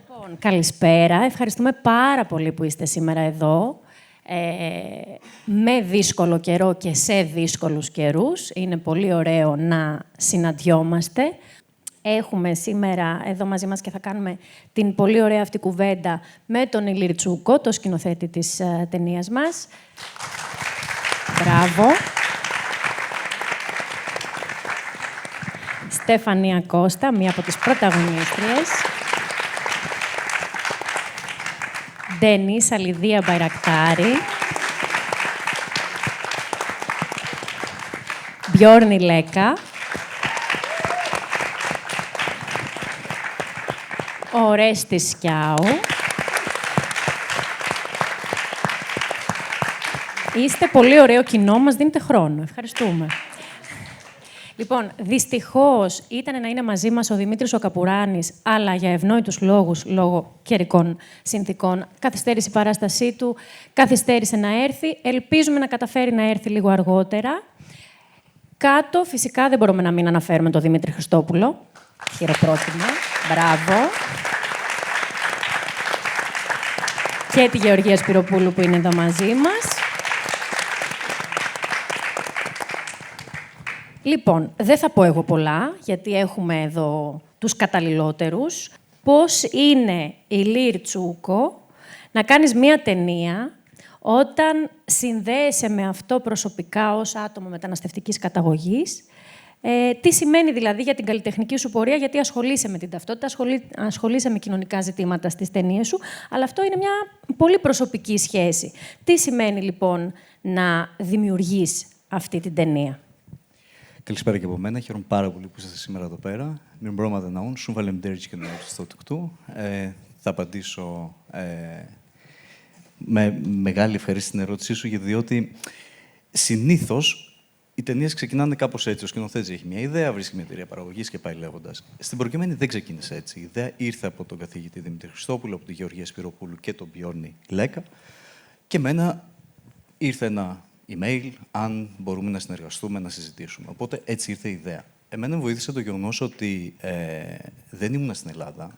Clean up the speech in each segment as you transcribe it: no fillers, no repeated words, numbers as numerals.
Λοιπόν, καλησπέρα. Ευχαριστούμε πάρα πολύ που είστε σήμερα εδώ. Με δύσκολο καιρό και σε δύσκολους καιρούς. Είναι πολύ ωραίο να συναντιόμαστε. Έχουμε σήμερα εδώ μαζί μας και θα κάνουμε την πολύ ωραία αυτή κουβέντα με τον Ηλίρ Τσούκο, το σκηνοθέτη της ταινίας μας. Μπράβο. Στέφανια Κώστα, μία από τις πρωταγωνίστριες. Ντένις Λιδία Μπαϊρακτάρη. Μπιόρνη Λέκα. Ο Ρέστης Σκιάου. Είστε πολύ ωραίο κοινό, μας δίνετε χρόνο. Ευχαριστούμε. Λοιπόν, δυστυχώς ήταν να είναι μαζί μας ο Δημήτρης ο Καπουράνης, αλλά για ευνόητους λόγους, λόγω καιρικών συνθηκών, καθυστέρησε η παράστασή του, καθυστέρησε να έρθει. Ελπίζουμε να καταφέρει να έρθει λίγο αργότερα. Κάτω, φυσικά, δεν μπορούμε να μην αναφέρουμε τον Δημήτρη Χριστόπουλο. Χειροκρότημα. Μπράβο. Και τη Γεωργία Σπυροπούλου που είναι εδώ μαζί μας. Λοιπόν, δεν θα πω εγώ πολλά, γιατί έχουμε εδώ τους καταλληλότερους. Πώς είναι, Ηλίρ Τσούκο, να κάνεις μία ταινία όταν συνδέεσαι με αυτό προσωπικά ως άτομο μεταναστευτικής καταγωγής. Τι σημαίνει δηλαδή για την καλλιτεχνική σου πορεία, γιατί ασχολείσαι με την ταυτότητα, ασχολείσαι με κοινωνικά ζητήματα στις ταινίες σου, αλλά αυτό είναι μια πολύ προσωπική σχέση. Τι σημαίνει λοιπόν να δημιουργείς αυτή την ταινία? Καλησπέρα και από μένα. Χαίρομαι πάρα πολύ που είστε σήμερα εδώ πέρα. Μην πρόβλημα να σου βάλem και να στο τουκτού. Θα απαντήσω με μεγάλη ευχαρίστηση στην ερώτησή σου, διότι συνήθως οι ταινίες ξεκινάνε κάπως έτσι. Ο σκηνοθέτης έχει μια ιδέα, βρίσκει μια εταιρεία παραγωγής και πάει λέγοντας. Στην προκειμένη δεν ξεκίνησε έτσι. Η ιδέα ήρθε από τον καθηγητή Δημήτρη Χριστόπουλο, από τη Γεωργία Σπυροπούλου και τον Μπιόρνη Λέκα. Και εμένα ήρθε ένα email, αν μπορούμε να συνεργαστούμε, να συζητήσουμε. Οπότε έτσι ήρθε η ιδέα. Εμένα μου βοήθησε το γεγονός ότι δεν ήμουν στην Ελλάδα.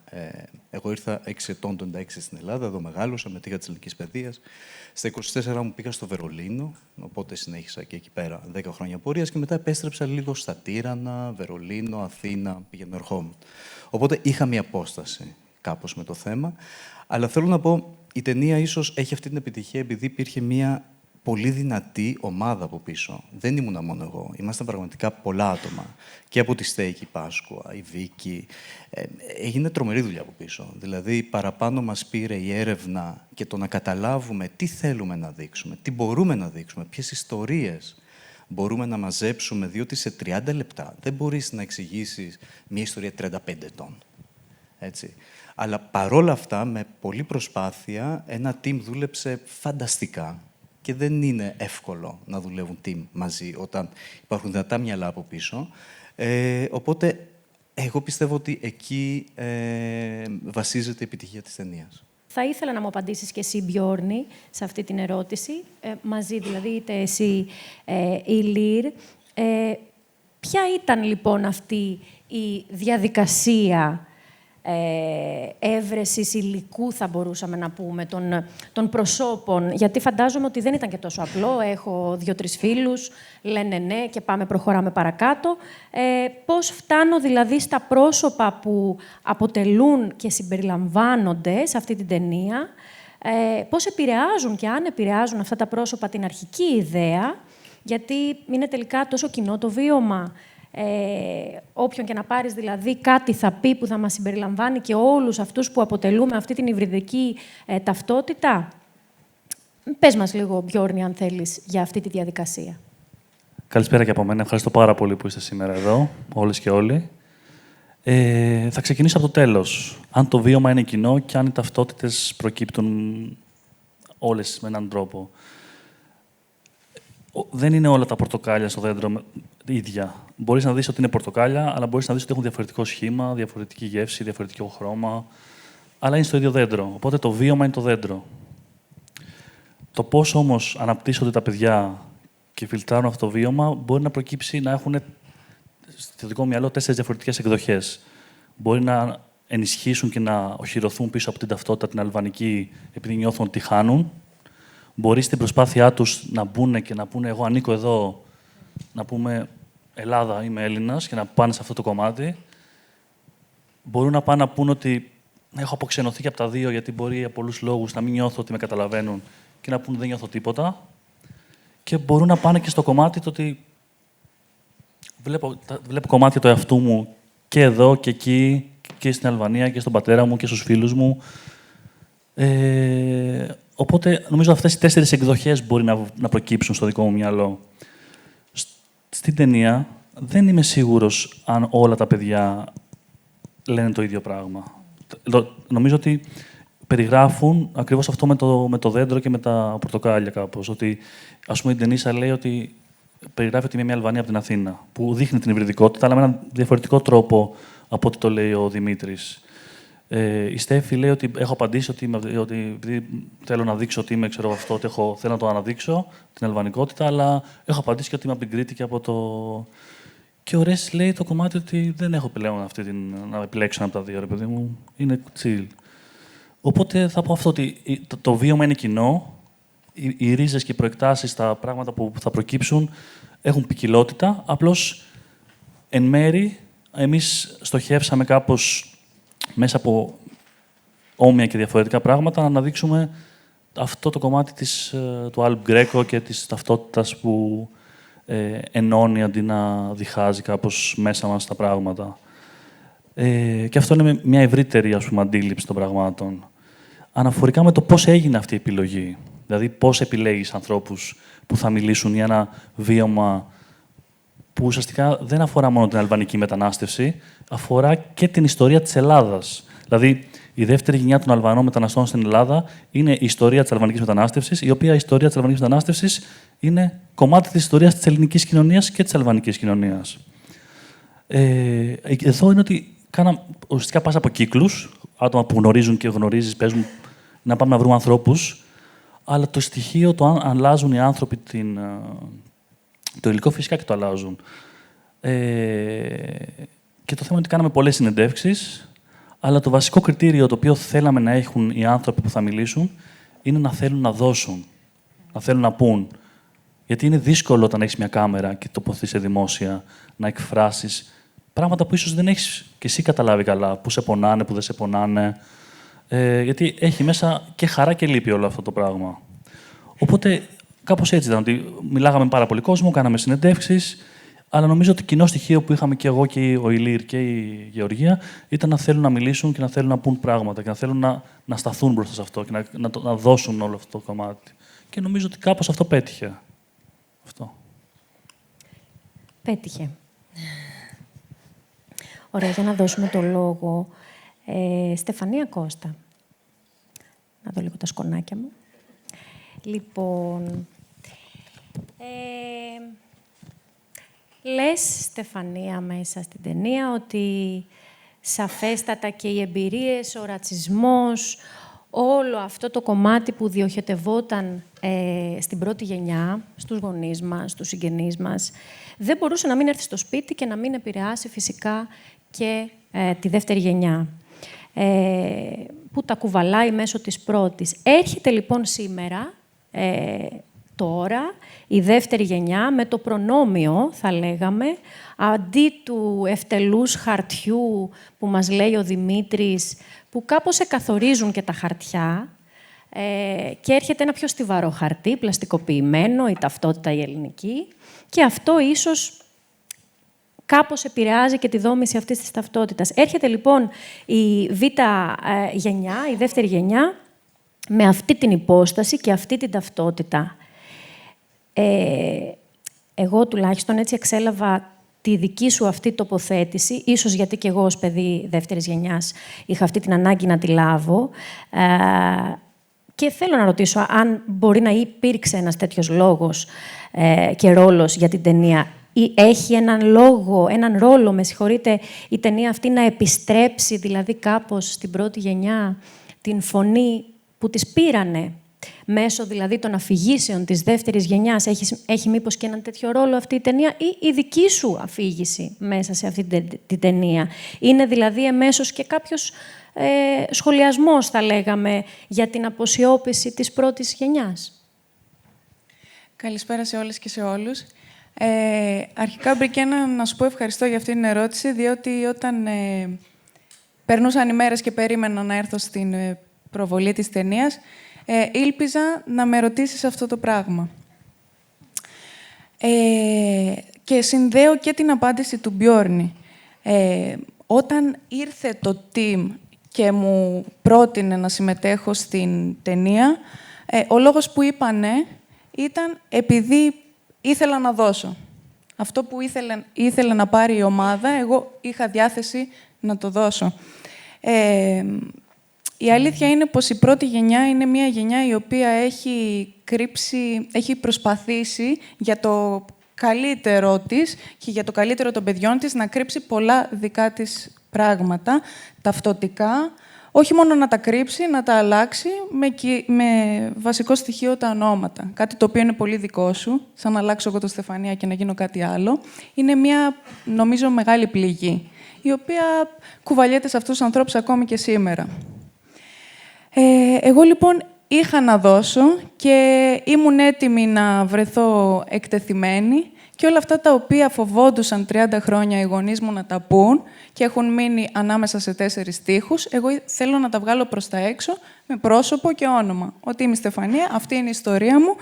Εγώ ήρθα 6 ετών το 1996 στην Ελλάδα, εδώ μεγάλωσα, μετήχα της ηλικής παιδείας. Στα 24 μου πήγα στο Βερολίνο, οπότε συνέχισα και εκεί πέρα 10 χρόνια πορείας και μετά επέστρεψα λίγο στα Τύρανα, Βερολίνο, Αθήνα, πηγαίνω ερχόμουν. Οπότε είχα μια απόσταση κάπως με το θέμα. Αλλά θέλω να πω, η ταινία ίσως έχει αυτή την επιτυχία επειδή υπήρχε μια πολύ δυνατή ομάδα από πίσω. Δεν ήμουνα μόνο εγώ. Ήμασταν πραγματικά πολλά άτομα. Και από τη Στέικη Πάσκουα, η Βίκη. Έγινε τρομερή δουλειά από πίσω. Δηλαδή, παραπάνω μας πήρε η έρευνα και το να καταλάβουμε τι θέλουμε να δείξουμε, τι μπορούμε να δείξουμε, ποιες ιστορίες μπορούμε να μαζέψουμε, διότι σε 30 λεπτά δεν μπορείς να εξηγήσεις μια ιστορία 35 ετών. Έτσι. Αλλά παρόλα αυτά, με πολλή προσπάθεια, ένα team δούλεψε φανταστικά. Και δεν είναι εύκολο να δουλεύουν team μαζί όταν υπάρχουν δυνατά μυαλά από πίσω. Οπότε, εγώ πιστεύω ότι εκεί βασίζεται η επιτυχία της ταινίας. Θα ήθελα να μου απαντήσεις και εσύ, Μπιόρνη, σε αυτή την ερώτηση. Μαζί, δηλαδή, είτε εσύ, Ηλίρ. Ποια ήταν, λοιπόν, αυτή η διαδικασία έβρεσης υλικού, θα μπορούσαμε να πούμε, των προσώπων, γιατί φαντάζομαι ότι δεν ήταν και τόσο απλό. Έχω 2-3 φίλους, λένε ναι και προχωράμε παρακάτω. Πώς φτάνω δηλαδή στα πρόσωπα που αποτελούν και συμπεριλαμβάνονται σε αυτή την ταινία, πώς επηρεάζουν και αν επηρεάζουν αυτά τα πρόσωπα την αρχική ιδέα, γιατί είναι τελικά τόσο κοινό το βίωμα. Όποιον και να πάρεις δηλαδή κάτι θα πει που θα μας συμπεριλαμβάνει και όλους αυτούς που αποτελούμε αυτή την υβριδική ταυτότητα. Πες μας λίγο, Μπιόρνη, αν θέλεις, για αυτή τη διαδικασία. Καλησπέρα και από μένα. Ευχαριστώ πάρα πολύ που είστε σήμερα εδώ, όλες και όλοι. Θα ξεκινήσω από το τέλος. Αν το βίωμα είναι κοινό και αν οι ταυτότητες προκύπτουν όλες με έναν τρόπο. Δεν είναι όλα τα πορτοκάλια στο δέντρο ίδια. Μπορείς να δεις ότι είναι πορτοκάλια, αλλά μπορείς να δεις ότι έχουν διαφορετικό σχήμα, διαφορετική γεύση, διαφορετικό χρώμα. Αλλά είναι στο ίδιο δέντρο. Οπότε το βίωμα είναι το δέντρο. Το πώς όμως αναπτύσσονται τα παιδιά και φιλτράρουν αυτό το βίωμα μπορεί να προκύψει να έχουν στο δικό μου μυαλό 4 διαφορετικές εκδοχές. Μπορεί να ενισχύσουν και να οχυρωθούν πίσω από την ταυτότητα την αλβανική, επειδή νιώθουν ότι τη χάνουν. Μπορεί στην προσπάθειά τους να μπουν και να πούνε «εγώ ανήκω εδώ», να πούμε «Ελλάδα, είμαι Έλληνας» και να πάνε σε αυτό το κομμάτι. Μπορούν να πάνε να πούνε ότι έχω αποξενωθεί και από τα δύο, γιατί μπορεί για πολλούς λόγους να μην νιώθω ότι με καταλαβαίνουν και να πούνε «δεν νιώθω τίποτα». Και μπορούν να πάνε και στο κομμάτι το ότι βλέπω κομμάτια του εαυτού μου και εδώ και εκεί, και στην Αλβανία και στον πατέρα μου και στους φίλους μου. Οπότε νομίζω αυτές οι 4 εκδοχές μπορεί να προκύψουν στο δικό μου μυαλό. Στην ταινία δεν είμαι σίγουρος αν όλα τα παιδιά λένε το ίδιο πράγμα. Νομίζω ότι περιγράφουν ακριβώς αυτό με το δέντρο και με τα πορτοκάλια κάπως. Ότι, ας πούμε, η Ντενίσα λέει ότι περιγράφει ότι είμαι μια Αλβανία από την Αθήνα, που δείχνει την υβριδικότητα, αλλά με έναν διαφορετικό τρόπο από ό,τι το λέει ο Δημήτρης. Η Στέφη λέει ότι έχω απαντήσει ότι επειδή θέλω να δείξω ότι είμαι, ξέρω αυτό, ότι θέλω να το αναδείξω, την αλβανικότητα, αλλά έχω απαντήσει και ότι είμαι από την Κρήτη και από το... Και ο Ρέσης λέει το κομμάτι ότι δεν έχω πλέον να επιλέξω ένα από τα δύο, ρε παιδί μου. Είναι chill. Οπότε θα πω αυτό, ότι το βίωμα είναι κοινό. Οι ρίζες και οι προεκτάσεις, τα πράγματα που θα προκύψουν, έχουν ποικιλότητα. Απλώς, εν μέρη, εμείς στοχεύσαμε κάπως μέσα από όμοια και διαφορετικά πράγματα να αναδείξουμε αυτό το κομμάτι του Άλμπ Γκρέκο και της ταυτότητας που ενώνει αντί να διχάζει κάπως μέσα μας τα πράγματα. Και αυτό είναι μια ευρύτερη, ας πούμε, αντίληψη των πραγμάτων. Αναφορικά με το πώς έγινε αυτή η επιλογή. Δηλαδή, πώς επιλέγεις ανθρώπους που θα μιλήσουν για ένα βίωμα που ουσιαστικά δεν αφορά μόνο την αλβανική μετανάστευση, αφορά και την ιστορία της Ελλάδας. Δηλαδή, η δεύτερη γενιά των Αλβανών μεταναστών στην Ελλάδα είναι η ιστορία της αλβανικής μετανάστευσης, η οποία η ιστορία της αλβανικής μετανάστευσης είναι κομμάτι της ιστορίας της ελληνικής κοινωνίας και της αλβανικής κοινωνίας. Εδώ είναι ότι ουσιαστικά πας από κύκλους, άτομα που γνωρίζουν και γνωρίζεις, παίζουν να πάμε να βρούμε ανθρώπους, αλλά το στοιχείο το αν αλλάζουν οι άνθρωποι το υλικό φυσικά και το αλλάζουν. Και το θέμα είναι ότι κάναμε πολλές συνεντεύξεις, αλλά το βασικό κριτήριο το οποίο θέλαμε να έχουν οι άνθρωποι που θα μιλήσουν είναι να θέλουν να δώσουν, να θέλουν να πούν. Γιατί είναι δύσκολο όταν έχεις μια κάμερα και τοποθετείσαι δημόσια να εκφράσεις πράγματα που ίσως δεν έχεις και εσύ καταλάβει καλά, που σε πονάνε, που δεν σε πονάνε. Γιατί έχει μέσα και χαρά και λύπη όλο αυτό το πράγμα. Οπότε κάπως έτσι ήταν, ότι μιλάγαμε με πάρα πολύ κόσμο, κάναμε συνεντεύξεις, αλλά νομίζω ότι κοινό στοιχείο που είχαμε και εγώ και ο Ηλίρ και η Γεωργία ήταν να θέλουν να μιλήσουν και να θέλουν να πούν πράγματα και να θέλουν να σταθούν μπροστά σε αυτό και να δώσουν όλο αυτό το κομμάτι. Και νομίζω ότι κάπως αυτό πέτυχε. Αυτό. Πέτυχε. Ωραία, για να δώσουμε το λόγο. Στεφανία Κώστα. Να δω λίγο τα σκονάκια μου. Λοιπόν, λες, Στεφανία, μέσα στην ταινία, ότι σαφέστατα και οι εμπειρίες, ο ρατσισμός, όλο αυτό το κομμάτι που διοχετευόταν στην πρώτη γενιά, στους γονείς μας, στους συγγενείς μας, δεν μπορούσε να μην έρθει στο σπίτι και να μην επηρεάσει φυσικά και τη δεύτερη γενιά, που τα κουβαλάει μέσω της πρώτης. Έρχεται λοιπόν σήμερα, τώρα, η δεύτερη γενιά, με το προνόμιο, θα λέγαμε, αντί του ευτελούς χαρτιού που μας λέει ο Δημήτρης, που κάπως εκαθορίζουν και τα χαρτιά, και έρχεται ένα πιο στιβαρό χαρτί, πλαστικοποιημένο, η ταυτότητα η ελληνική, και αυτό ίσως κάπως επηρεάζει και τη δόμηση αυτής της ταυτότητας. Έρχεται λοιπόν η β' γενιά, η δεύτερη γενιά, με αυτή την υπόσταση και αυτή την ταυτότητα. Εγώ τουλάχιστον έτσι εξέλαβα τη δική σου αυτή τοποθέτηση, ίσως γιατί και εγώ ως παιδί δεύτερης γενιάς είχα αυτή την ανάγκη να τη λάβω. Και θέλω να ρωτήσω αν μπορεί να υπήρξε ένας τέτοιος λόγος και ρόλος για την ταινία, ή έχει έναν ρόλο, με συγχωρείτε, η ταινία αυτή να επιστρέψει δηλαδή κάπως στην πρώτη γενιά την φωνή που τις πήρανε μέσω δηλαδή των αφηγήσεων της δεύτερης γενιάς, έχει μήπως και έναν τέτοιο ρόλο αυτή η ταινία, ή η δική σου αφήγηση μέσα σε αυτή την ταινία? Είναι δηλαδή εμέσως και κάποιος σχολιασμός, θα λέγαμε, για την αποσιώπηση της πρώτης γενιάς? Καλησπέρα σε όλες και σε όλους. Αρχικά, Μπρικένα, να σου πω ευχαριστώ για αυτή την ερώτηση, διότι όταν περνούσαν οι μέρες και περίμενα να έρθω στην προβολή της ταινίας, ήλπιζα να με ρωτήσεις αυτό το πράγμα. Και συνδέω και την απάντηση του Μπιόρνη. Όταν ήρθε το team και μου πρότεινε να συμμετέχω στην ταινία, ο λόγος που είπα ναι ήταν επειδή ήθελα να δώσω. Αυτό που ήθελε να πάρει η ομάδα, εγώ είχα διάθεση να το δώσω. Η αλήθεια είναι πως η πρώτη γενιά είναι μια γενιά η οποία έχει προσπαθήσει για το καλύτερό της και για το καλύτερο των παιδιών της να κρύψει πολλά δικά της πράγματα, ταυτοτικά, όχι μόνο να τα κρύψει, να τα αλλάξει με βασικό στοιχείο τα ονόματα. Κάτι το οποίο είναι πολύ δικό σου, σαν να αλλάξω εγώ το Στεφανία και να γίνω κάτι άλλο. Είναι μια, νομίζω, μεγάλη πληγή, η οποία κουβαλιέται σε αυτούς τους ανθρώπους ακόμη και σήμερα. Εγώ, λοιπόν, είχα να δώσω και ήμουν έτοιμη να βρεθώ εκτεθειμένη και όλα αυτά τα οποία φοβόντουσαν 30 χρόνια οι γονείς μου να τα πούν και έχουν μείνει ανάμεσα σε 4 τοίχους, εγώ θέλω να τα βγάλω προς τα έξω με πρόσωπο και όνομα. Ότι είμαι η Στεφανία, αυτή είναι η ιστορία μου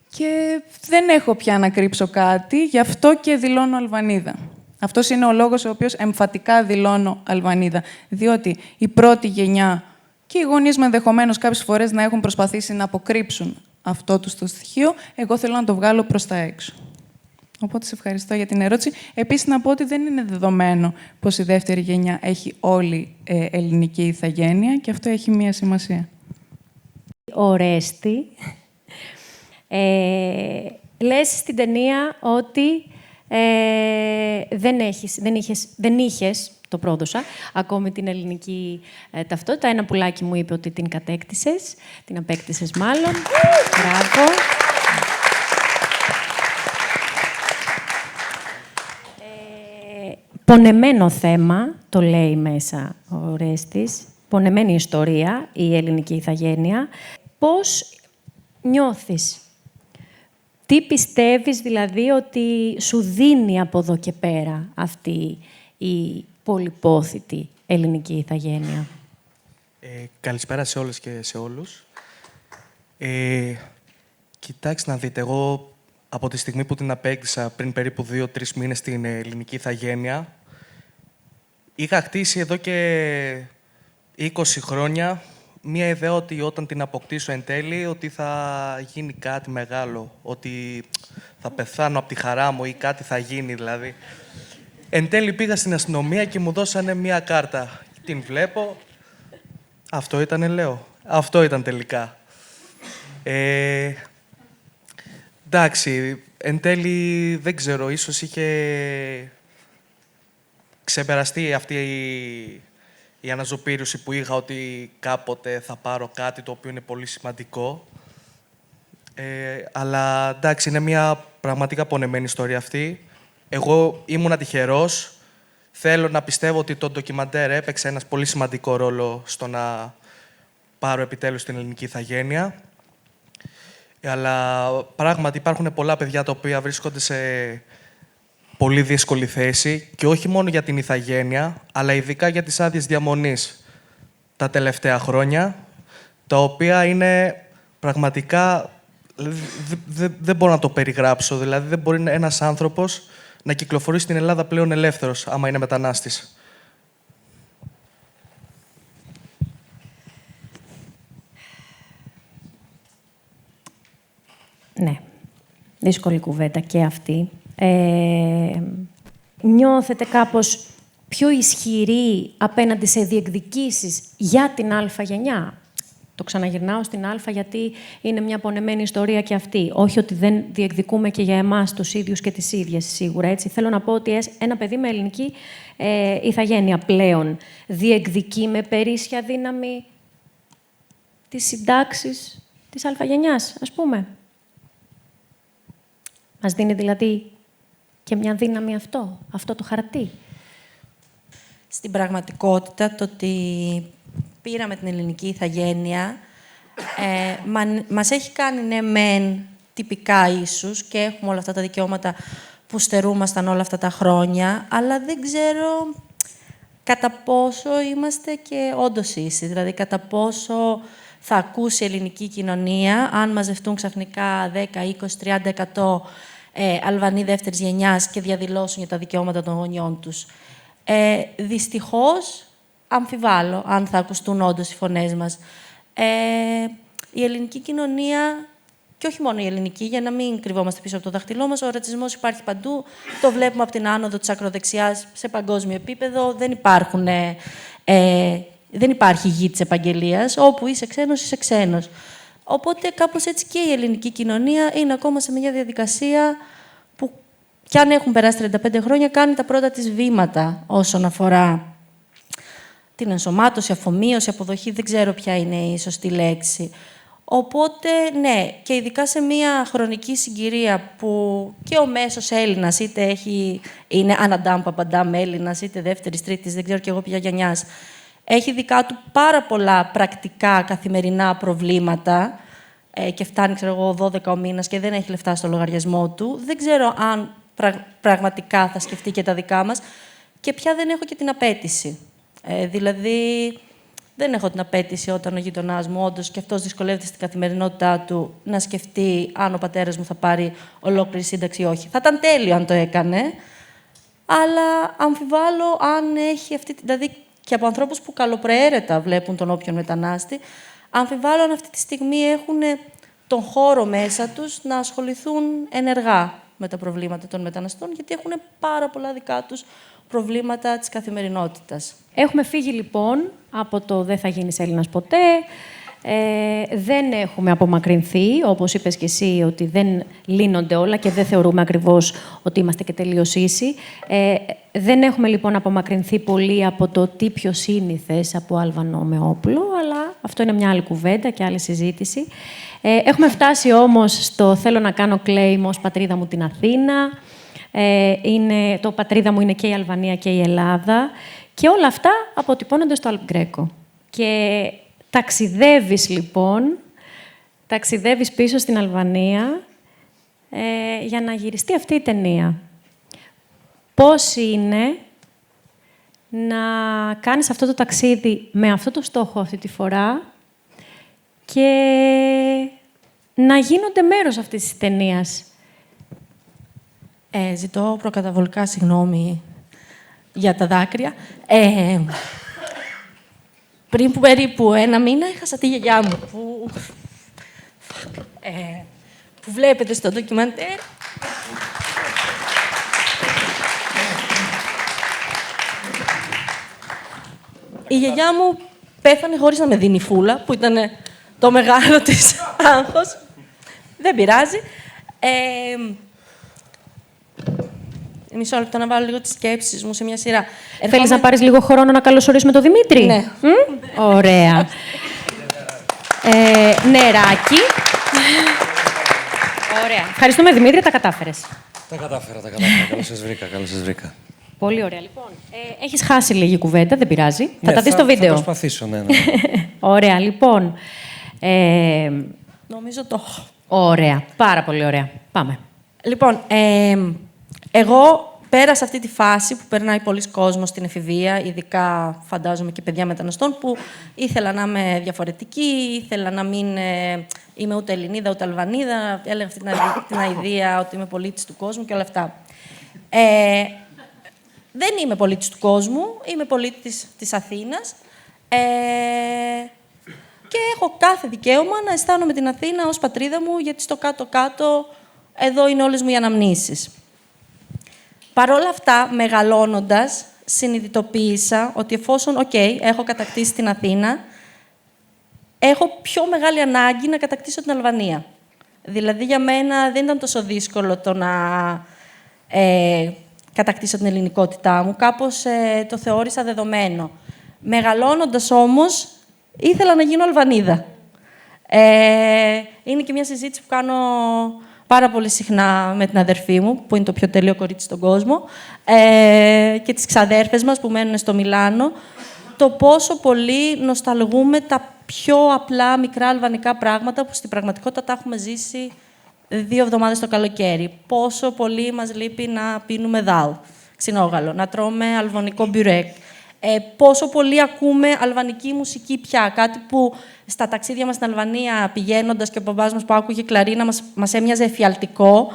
και δεν έχω πια να κρύψω κάτι, γι' αυτό και δηλώνω Αλβανίδα. Αυτός είναι ο λόγος ο οποίος εμφατικά δηλώνω Αλβανίδα. Διότι η πρώτη γενιά και οι γονείς μου ενδεχομένως κάποιες φορές να έχουν προσπαθήσει να αποκρύψουν αυτό τους το στοιχείο, εγώ θέλω να το βγάλω προς τα έξω. Οπότε, σε ευχαριστώ για την ερώτηση. Επίσης, να πω ότι δεν είναι δεδομένο πως η δεύτερη γενιά έχει όλη ελληνική ηθαγένεια και αυτό έχει μία σημασία. Ορέστη, λες στην ταινία ότι δεν είχες, το πρόδωσα, ακόμη την ελληνική ταυτότητα. Ένα πουλάκι μου είπε ότι την κατέκτησες, την απέκτησες μάλλον. Μπράβο. Πονεμένο θέμα, το λέει μέσα ο Ορέστης. Πονεμένη ιστορία, η ελληνική ηθαγένεια. Πώς νιώθεις? Τι πιστεύεις δηλαδή ότι σου δίνει από εδώ και πέρα αυτή η πολυπόθητη ελληνική ηθαγένεια? Καλησπέρα σε όλες και σε όλους. Κοιτάξτε να δείτε, εγώ από τη στιγμή που την απέκτησα πριν περίπου 2-3 μήνες στην ελληνική ηθαγένεια, είχα χτίσει εδώ και 20 χρόνια μία ιδέα ότι όταν την αποκτήσω εν τέλει, ότι θα γίνει κάτι μεγάλο, ότι θα πεθάνω από τη χαρά μου ή κάτι θα γίνει δηλαδή. Εν τέλει πήγα στην αστυνομία και μου δώσανε μία κάρτα. Την βλέπω. Αυτό ήτανε, λέω. Αυτό ήταν τελικά. Εντάξει, εν τέλει δεν ξέρω, ίσως είχε ξεπεραστεί αυτή η αναζωπήρωση που είχα ότι κάποτε θα πάρω κάτι το οποίο είναι πολύ σημαντικό. Αλλά εντάξει, είναι μια πραγματικά πονεμένη ιστορία αυτή. Εγώ ήμουν τυχερός. Θέλω να πιστεύω ότι το ντοκιμαντέρ έπαιξε ένας πολύ σημαντικό ρόλο στο να πάρω επιτέλους την ελληνική ηθαγένεια. Αλλά πράγματι υπάρχουν πολλά παιδιά τα οποία βρίσκονται σε πολύ δύσκολη θέση και όχι μόνο για την ηθαγένεια, αλλά ειδικά για τις άδειες διαμονής τα τελευταία χρόνια, τα οποία είναι πραγματικά... Δεν μπορώ να το περιγράψω. Δηλαδή, δεν μπορεί ένας άνθρωπος να κυκλοφορεί στην Ελλάδα πλέον ελεύθερος, άμα είναι μετανάστης. Ναι. Δύσκολη κουβέντα και αυτή. Νιώθετε κάπως πιο ισχυροί απέναντι σε διεκδικήσεις για την Α γενιά? Το ξαναγυρνάω στην Α γιατί είναι μια πονεμένη ιστορία και αυτή. Όχι ότι δεν διεκδικούμε και για εμάς τους ίδιους και τις ίδιες, σίγουρα. Έτσι. Θέλω να πω ότι ένα παιδί με ελληνική ηθαγένεια πλέον διεκδικεί με περίσσια δύναμη τις συντάξεις της αλφαγενιάς, ας πούμε. Μας δίνει δηλαδή και μια δύναμη αυτό το χαρτί. Στην πραγματικότητα, το ότι πήραμε την ελληνική ηθαγένεια μας έχει κάνει ναι μεν τυπικά ίσους και έχουμε όλα αυτά τα δικαιώματα που στερούμασταν όλα αυτά τα χρόνια, αλλά δεν ξέρω κατά πόσο είμαστε και όντως ίσοι. Δηλαδή, κατά πόσο θα ακούσει η ελληνική κοινωνία αν μαζευτούν ξαφνικά 10, 20, 30% Αλβανοί δεύτερης γενιάς και διαδηλώσουν για τα δικαιώματα των γονιών τους. Δυστυχώς, αμφιβάλλω αν θα ακουστούν όντως οι φωνές μας. Η ελληνική κοινωνία, και όχι μόνο η ελληνική, για να μην κρυβόμαστε πίσω από το δάχτυλό μας, ο ρατσισμός υπάρχει παντού. Το βλέπουμε από την άνοδο της ακροδεξιάς σε παγκόσμιο επίπεδο. Δεν υπάρχει γη της επαγγελίας. Όπου είσαι ξένος, είσαι ξένος. Οπότε, κάπως έτσι και η ελληνική κοινωνία είναι ακόμα σε μια διαδικασία που, κι αν έχουν περάσει 35 χρόνια, κάνει τα πρώτα της βήματα όσον αφορά την ενσωμάτωση, αφομοίωση, αποδοχή, δεν ξέρω ποια είναι η σωστή λέξη. Οπότε, ναι, και ειδικά σε μια χρονική συγκυρία που και ο μέσος Έλληνας, είτε είναι αναντάμ παπαντάμ Έλληνας, είτε δεύτερης, τρίτης, δεν ξέρω κι εγώ ποια γενιάς, έχει δικά του πάρα πολλά πρακτικά καθημερινά προβλήματα και φτάνει, ξέρω εγώ, 12 ο μήνας και δεν έχει λεφτά στο λογαριασμό του. Δεν ξέρω αν πραγματικά θα σκεφτεί και τα δικά μας και πια δεν έχω και την απέτηση. Δηλαδή, δεν έχω την απέτηση όταν ο γειτονάς μου όντως και αυτός δυσκολεύεται στην καθημερινότητά του να σκεφτεί αν ο πατέρας μου θα πάρει ολόκληρη σύνταξη ή όχι. Θα ήταν τέλειο αν το έκανε, αλλά αμφιβάλλω αν έχει αυτή. Δηλαδή, και από ανθρώπους που καλοπροαίρετα βλέπουν τον όποιον μετανάστη, αμφιβάλλω αν αυτή τη στιγμή έχουν τον χώρο μέσα τους να ασχοληθούν ενεργά με τα προβλήματα των μεταναστών, γιατί έχουν πάρα πολλά δικά τους προβλήματα της καθημερινότητας. Έχουμε φύγει λοιπόν από το «δεν θα γίνεις Έλληνας ποτέ». Δεν έχουμε απομακρυνθεί, όπως είπες και εσύ, ότι δεν λύνονται όλα και δεν θεωρούμε ακριβώς ότι είμαστε και τελείως ίσοι. Δεν έχουμε λοιπόν απομακρυνθεί πολύ από το τι ποιος είναι η θέση από Άλβανο με όπλο, αλλά αυτό είναι μια άλλη κουβέντα και άλλη συζήτηση. Έχουμε φτάσει όμως στο θέλω να κάνω claim ως πατρίδα μου την Αθήνα. Το πατρίδα μου είναι και η Αλβανία και η Ελλάδα. Και όλα αυτά αποτυπώνονται στο Αλμπ-Γκρέκο. Και ταξιδεύεις λοιπόν, πίσω στην Αλβανία για να γυριστεί αυτή η ταινία. Πώς είναι να κάνεις αυτό το ταξίδι με αυτό το στόχο αυτή τη φορά και να γίνονται μέρος αυτής της ταινίας. Ζητώ προκαταβολικά συγγνώμη για τα δάκρυα. Πριν περίπου 1 μήνα έχασα τη γιαγιά μου, που βλέπετε στο ντοκιμαντέρ. Η γιαγιά μου πέθανε χωρίς να με δίνει φούλα, που ήταν το μεγάλο της άγχος. Δεν πειράζει. Μισό λεπτό να βάλω λίγο τις σκέψεις μου σε μια σειρά. Θέλεις να πάρεις λίγο χρόνο να καλωσορίσουμε τον Δημήτρη? Ναι. Ωραία. Νεράκι. Ωραία. Ευχαριστούμε, Δημήτρη, τα κατάφερες. Τα κατάφερα. Καλώς σας βρήκα. Πολύ ωραία. Λοιπόν, έχεις χάσει λίγη κουβέντα, δεν πειράζει. Ναι, θα τα δεις στο βίντεο. Θα προσπαθήσω, ναι. Ωραία, λοιπόν. Νομίζω το έχω. Ωραία. Πάρα πολύ ωραία. Πάμε. Λοιπόν, εγώ πέρασα αυτή τη φάση που περνάει πολλοί κόσμος στην εφηβεία, ειδικά φαντάζομαι και παιδιά μεταναστών, που ήθελα να είμαι διαφορετική, ήθελα να μην είμαι ούτε Ελληνίδα ούτε Αλβανίδα, έλεγα αυτή την αηδία ότι είμαι πολίτης του κόσμου και όλα αυτά. Δεν είμαι πολίτης του κόσμου, είμαι πολίτης της Αθήνας και έχω κάθε δικαίωμα να αισθάνομαι την Αθήνα ως πατρίδα μου, γιατί στο κάτω-κάτω εδώ είναι όλες μου οι αναμνήσεις. Παρ' όλα αυτά, μεγαλώνοντας, συνειδητοποίησα ότι εφόσον, έχω κατακτήσει την Αθήνα, έχω πιο μεγάλη ανάγκη να κατακτήσω την Αλβανία. Δηλαδή, για μένα δεν ήταν τόσο δύσκολο το να κατακτήσω την ελληνικότητά μου. Κάπως το θεώρησα δεδομένο. Μεγαλώνοντας όμως, ήθελα να γίνω Αλβανίδα. Είναι και μια συζήτηση που κάνω πάρα πολύ συχνά με την αδερφή μου, που είναι το πιο τέλειο κορίτσι στον κόσμο, και τις ξαδέρφες μας που μένουν στο Μιλάνο, το πόσο πολύ νοσταλγούμε τα πιο απλά, μικρά αλβανικά πράγματα που στην πραγματικότητα τα έχουμε ζήσει 2 εβδομάδες το καλοκαίρι. Πόσο πολύ μας λείπει να πίνουμε δάλ, ξινόγαλο, να τρώμε αλβανικό μπιουρέκ. Πόσο πολύ ακούμε αλβανική μουσική πια. Κάτι που στα ταξίδια μας στην Αλβανία πηγαίνοντας και ο μπαμπάς μας που άκουγε κλαρίνα μας έμοιαζε εφιαλτικό.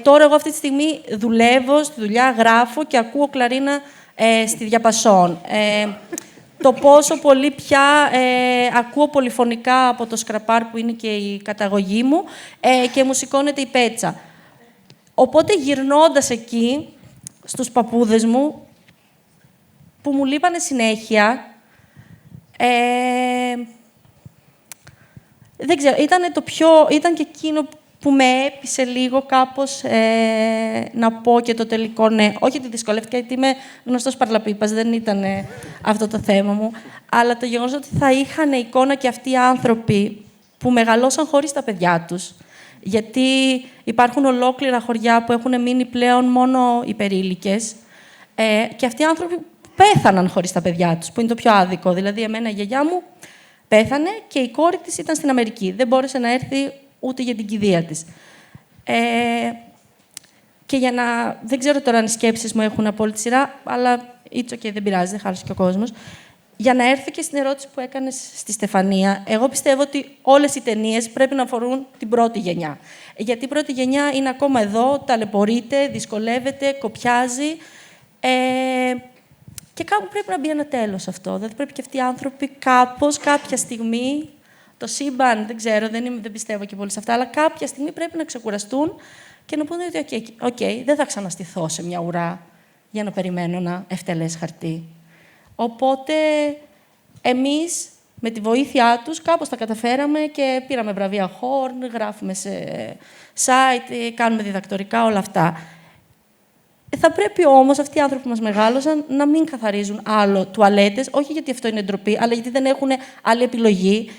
Τώρα εγώ αυτή τη στιγμή δουλεύω στη δουλειά, γράφω και ακούω κλαρίνα στη διαπασόν. Το πόσο πολύ πια ακούω πολυφωνικά από το σκραπάρ που είναι και η καταγωγή μου και μου σηκώνεται η πέτσα. Οπότε γυρνώντας εκεί, στους παππούδες μου, που μου λείπανε συνέχεια, δεν ξέρω, ήταν και εκείνο που με έπεισε λίγο κάπως να πω και το τελικό ναι. Όχι ότι δυσκολεύτηκα, γιατί είμαι γνωστός παρλαπίπας, δεν ήταν αυτό το θέμα μου. Αλλά το γεγονός ότι θα είχαν εικόνα και αυτοί οι άνθρωποι που μεγαλώσαν χωρίς τα παιδιά τους. Γιατί υπάρχουν ολόκληρα χωριά που έχουν μείνει πλέον μόνο υπερήλικες. Και αυτοί οι άνθρωποι πέθαναν χωρίς τα παιδιά τους, που είναι το πιο άδικο. Δηλαδή, εμένα η γιαγιά μου πέθανε και η κόρη της ήταν στην Αμερική. Δεν μπόρεσε να έρθει ούτε για την κηδεία της. Και για να... Δεν ξέρω τώρα αν οι σκέψεις μου έχουν απόλυτη σειρά, αλλά it's okay, δεν πειράζει, δεν χάλασε και ο κόσμος. Για να έρθω και στην ερώτηση που έκανες στη Στεφανία, εγώ πιστεύω ότι όλες οι ταινίες πρέπει να αφορούν την πρώτη γενιά. Γιατί η πρώτη γενιά είναι ακόμα εδώ, ταλαιπωρείται, δυσκολεύεται, κοπιάζει. Και κάπου πρέπει να μπει ένα τέλος αυτό. Δηλαδή πρέπει και αυτοί οι άνθρωποι κάπως, κάποια στιγμή, το σύμπαν, δεν ξέρω, δεν πιστεύω και πολύ σε αυτά, αλλά κάποια στιγμή πρέπει να ξεκουραστούν και να πούνε ότι okay, δεν θα ξαναστηθώ σε μια ουρά για να περιμένω ένα ευτελές χαρτί. Οπότε εμείς με τη βοήθειά τους κάπως τα καταφέραμε και πήραμε βραβεία Horn, γράφουμε σε site, κάνουμε διδακτορικά, όλα αυτά. Θα πρέπει όμως αυτοί οι άνθρωποι που μας μεγάλωσαν να μην καθαρίζουν άλλο τουαλέτες, όχι γιατί αυτό είναι ντροπή, αλλά γιατί δεν έχουν άλλη επιλογή.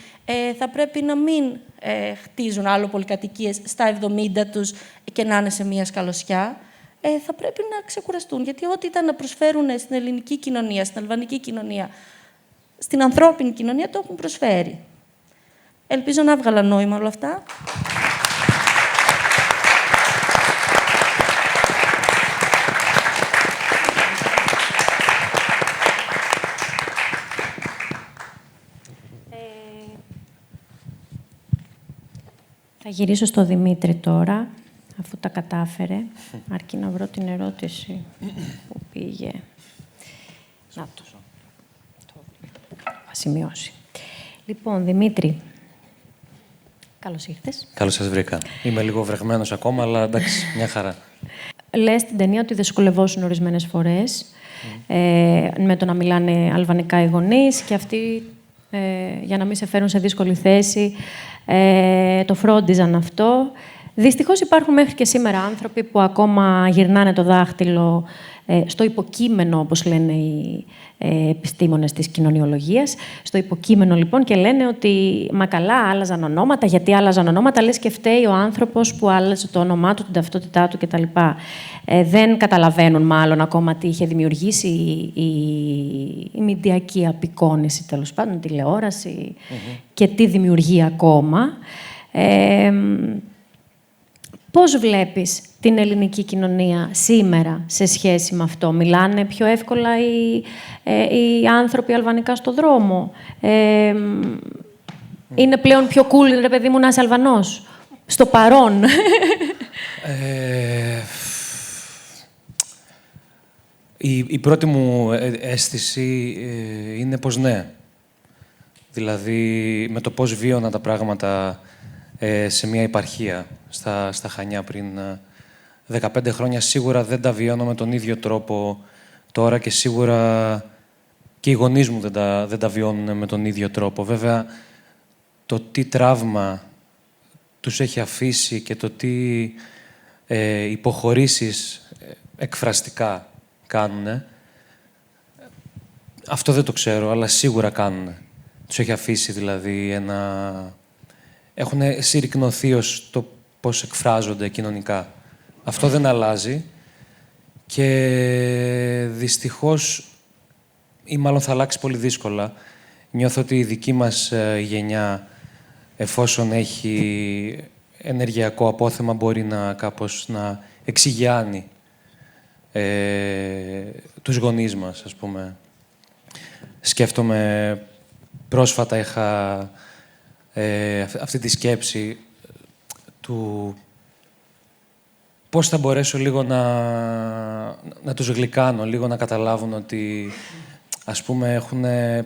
Θα πρέπει να μην χτίζουν άλλο πολυκατοικίες στα 70 τους και να είναι σε μία σκαλωσιά. Θα πρέπει να ξεκουραστούν, γιατί ό,τι ήταν να προσφέρουν στην ελληνική κοινωνία, στην αλβανική κοινωνία, στην ανθρώπινη κοινωνία, το έχουν προσφέρει. Ελπίζω να έβγαλα νόημα όλα αυτά. Θα γυρίσω στο Δημήτρη τώρα, αφού τα κατάφερε. Αρκεί να βρω την ερώτηση που πήγε. Να το. Θα σημειώσει. Λοιπόν, Δημήτρη, καλώς ήρθες. Καλώς σας βρήκα. Είμαι λίγο βρεγμένος ακόμα, αλλά εντάξει, μια χαρά. Λες στην ταινία ότι δυσκολευόσουν ορισμένες φορές με το να μιλάνε αλβανικά οι γονείς και αυτοί, για να μην σε φέρουν σε δύσκολη θέση, το φρόντιζαν αυτό. Δυστυχώς υπάρχουν μέχρι και σήμερα άνθρωποι που ακόμα γυρνάνε το δάχτυλο στο υποκείμενο, όπως λένε οι επιστήμονες της κοινωνιολογίας. Στο υποκείμενο, λοιπόν, και λένε ότι μα καλά, άλλαζαν ονόματα. Γιατί άλλαζαν ονόματα, λες και φταίει ο άνθρωπος που άλλαζε το όνομά του, την ταυτότητά του κτλ. Δεν καταλαβαίνουν μάλλον ακόμα τι είχε δημιουργήσει η μηντιακή απεικόνηση, τέλος πάντων, τηλεόραση και τι δημιουργεί ακόμα. Πώς βλέπεις την ελληνική κοινωνία σήμερα σε σχέση με αυτό? Μιλάνε πιο εύκολα οι άνθρωποι αλβανικά στο δρόμο? Είναι πλέον πιο cool, ρε παιδί μου, να είσαι Αλβανός? Στο παρόν. Η πρώτη μου αίσθηση είναι πως ναι. Δηλαδή, με το πώς βίωνα τα πράγματα σε μια επαρχία στα Χανιά πριν 15 χρόνια, σίγουρα δεν τα βιώνω με τον ίδιο τρόπο τώρα και σίγουρα και οι γονείς μου δεν τα βιώνουν με τον ίδιο τρόπο. Βέβαια, το τι τραύμα τους έχει αφήσει και το τι υποχωρήσεις εκφραστικά κάνουν, αυτό δεν το ξέρω, αλλά σίγουρα κάνουν. Τους έχει αφήσει δηλαδή έχουν συρρικνωθεί ως το πώς εκφράζονται κοινωνικά. Αυτό δεν αλλάζει και δυστυχώς, ή μάλλον θα αλλάξει πολύ δύσκολα, νιώθω ότι η δική μας γενιά, εφόσον έχει ενεργειακό απόθεμα, μπορεί κάπως να εξηγιάνει τους γονείς μας, ας πούμε. Σκέφτομαι, πρόσφατα είχα αυτή τη σκέψη του πώς θα μπορέσω λίγο να τους γλυκάνω, λίγο να καταλάβουν ότι, ας πούμε,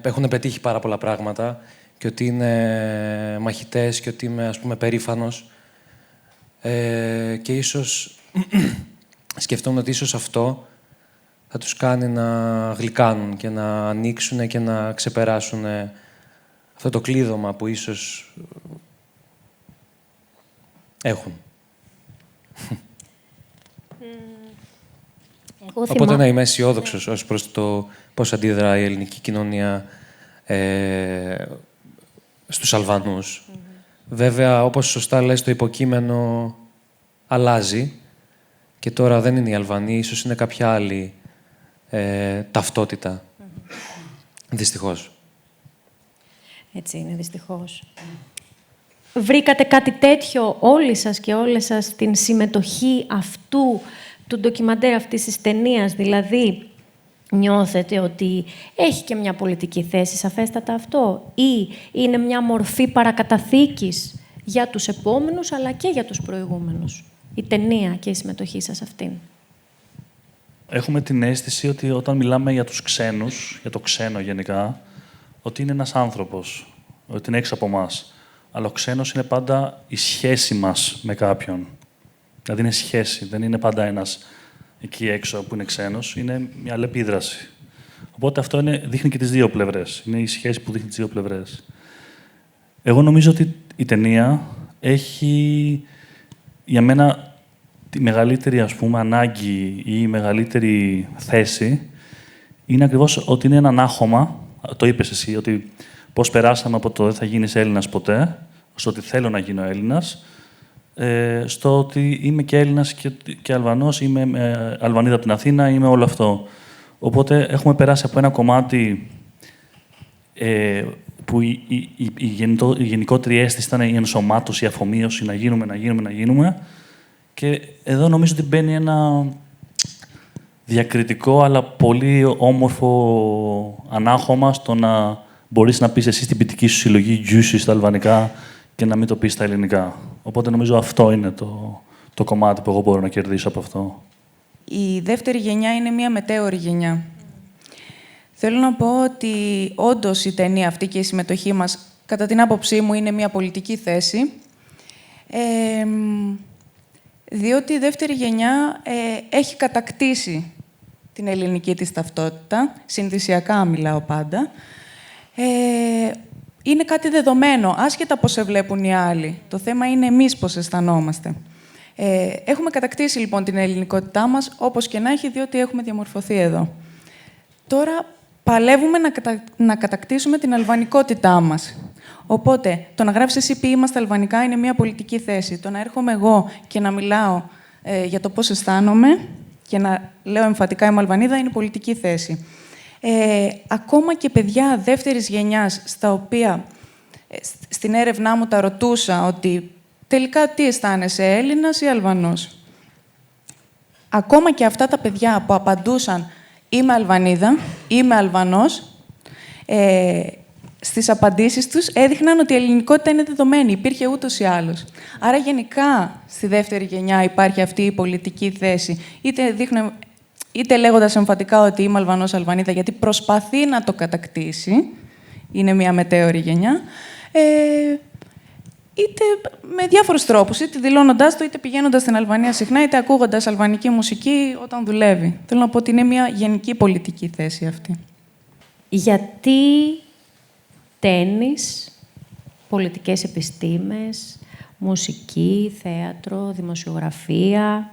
έχουν πετύχει πάρα πολλά πράγματα και ότι είναι μαχητές και ότι είμαι, ας πούμε, περήφανος. Και ίσως σκεφτόμουν ότι ίσως αυτό θα τους κάνει να γλυκάνουν και να ανοίξουν και να ξεπεράσουν αυτό το κλείδωμα που ίσως έχουν. Οπότε να είμαι αισιόδοξος ως προς το πώς αντίδρα η ελληνική κοινωνία στους Αλβανούς. Βέβαια, όπως σωστά λες, το υποκείμενο αλλάζει και τώρα δεν είναι οι Αλβανοί, ίσως είναι κάποια άλλη ταυτότητα. Δυστυχώς. Έτσι είναι, δυστυχώς. Βρήκατε κάτι τέτοιο όλοι σας και όλες σας στην συμμετοχή αυτού του ντοκιμαντέρ, αυτής της ταινίας? Δηλαδή, νιώθετε ότι έχει και μια πολιτική θέση, σαφέστατα αυτό, ή είναι μια μορφή παρακαταθήκης για τους επόμενους, αλλά και για τους προηγούμενους, η ταινία και η συμμετοχή σας αυτήν? Έχουμε την αίσθηση ότι όταν μιλάμε για τους ξένους, για το ξένο γενικά, ότι είναι ένας άνθρωπος, ότι είναι έξω από εμάς. Αλλά ο ξένος είναι πάντα η σχέση μας με κάποιον. Δηλαδή είναι σχέση, δεν είναι πάντα ένας εκεί έξω που είναι ξένος, είναι μια αλληλεπίδραση. Οπότε αυτό δείχνει και τις δύο πλευρές. Είναι η σχέση που δείχνει τις δύο πλευρές. Εγώ νομίζω ότι η ταινία έχει, για μένα, τη μεγαλύτερη, ας πούμε, ανάγκη ή η μεγαλύτερη θέση είναι ακριβώς ότι είναι ένα ανάχωμα. Το είπες εσύ, ότι πώς περάσαμε από το «δεν θα γίνεις Έλληνας ποτέ» στο ότι θέλω να γίνω Έλληνας, στο ότι είμαι και Έλληνας και Αλβανός, είμαι Αλβανίδα από την Αθήνα, είμαι όλο αυτό. Οπότε έχουμε περάσει από ένα κομμάτι που η γενικότερη αίσθηση ήταν η ενσωμάτωση, η αφομοίωση, να γίνουμε. Και εδώ νομίζω ότι μπαίνει ένα διακριτικό αλλά πολύ όμορφο ανάχωμα στο να μπορείς να πεις εσύ στην ποιητική σου συλλογή «juicy» στα αλβανικά και να μην το πεις στα ελληνικά. Οπότε νομίζω αυτό είναι το κομμάτι που εγώ μπορώ να κερδίσω από αυτό. Η δεύτερη γενιά είναι μια μετέωρη γενιά. Θέλω να πω ότι όντως η ταινία αυτή και η συμμετοχή μας, κατά την άποψή μου, είναι μια πολιτική θέση. Διότι η δεύτερη γενιά έχει κατακτήσει την ελληνική της ταυτότητα, συνθυσιακά μιλάω πάντα. Είναι κάτι δεδομένο, άσχετα πώς σε βλέπουν οι άλλοι. Το θέμα είναι εμείς πώς αισθανόμαστε. Έχουμε κατακτήσει λοιπόν την ελληνικότητά μας, όπως και να έχει, διότι έχουμε διαμορφωθεί εδώ. Τώρα παλεύουμε να κατακτήσουμε την αλβανικότητά μας. Οπότε, το να γράψεις εσύ ποιοι είμαστε αλβανικά είναι μια πολιτική θέση. Το να έρχομαι εγώ και να μιλάω για το πώς αισθάνομαι και να λέω εμφατικά είμαι Αλβανίδα είναι πολιτική θέση. Ακόμα και παιδιά δεύτερης γενιάς, στα οποία στην έρευνά μου τα ρωτούσα ότι τελικά τι αισθάνεσαι, Έλληνας ή Αλβανός? Ακόμα και αυτά τα παιδιά που απαντούσαν είμαι Αλβανίδα, είμαι Αλβανός, στις απαντήσεις τους έδειχναν ότι η ελληνικότητα είναι δεδομένη, υπήρχε ούτως ή άλλως. Άρα γενικά στη δεύτερη γενιά υπάρχει αυτή η πολιτική θέση, είτε λέγοντας εμφατικά ότι είμαι Αλβανός, Αλβανίδα, γιατί προσπαθεί να το κατακτήσει, είναι μια μετέωρη γενιά, είτε με διάφορους τρόπους, είτε δηλώνοντάς το, είτε πηγαίνοντας στην Αλβανία συχνά, είτε ακούγοντας αλβανική μουσική όταν δουλεύει. Θέλω να πω ότι είναι μια γενική πολιτική θέση αυτή. Γιατί τένις, πολιτικές επιστήμες, μουσική, θέατρο, δημοσιογραφία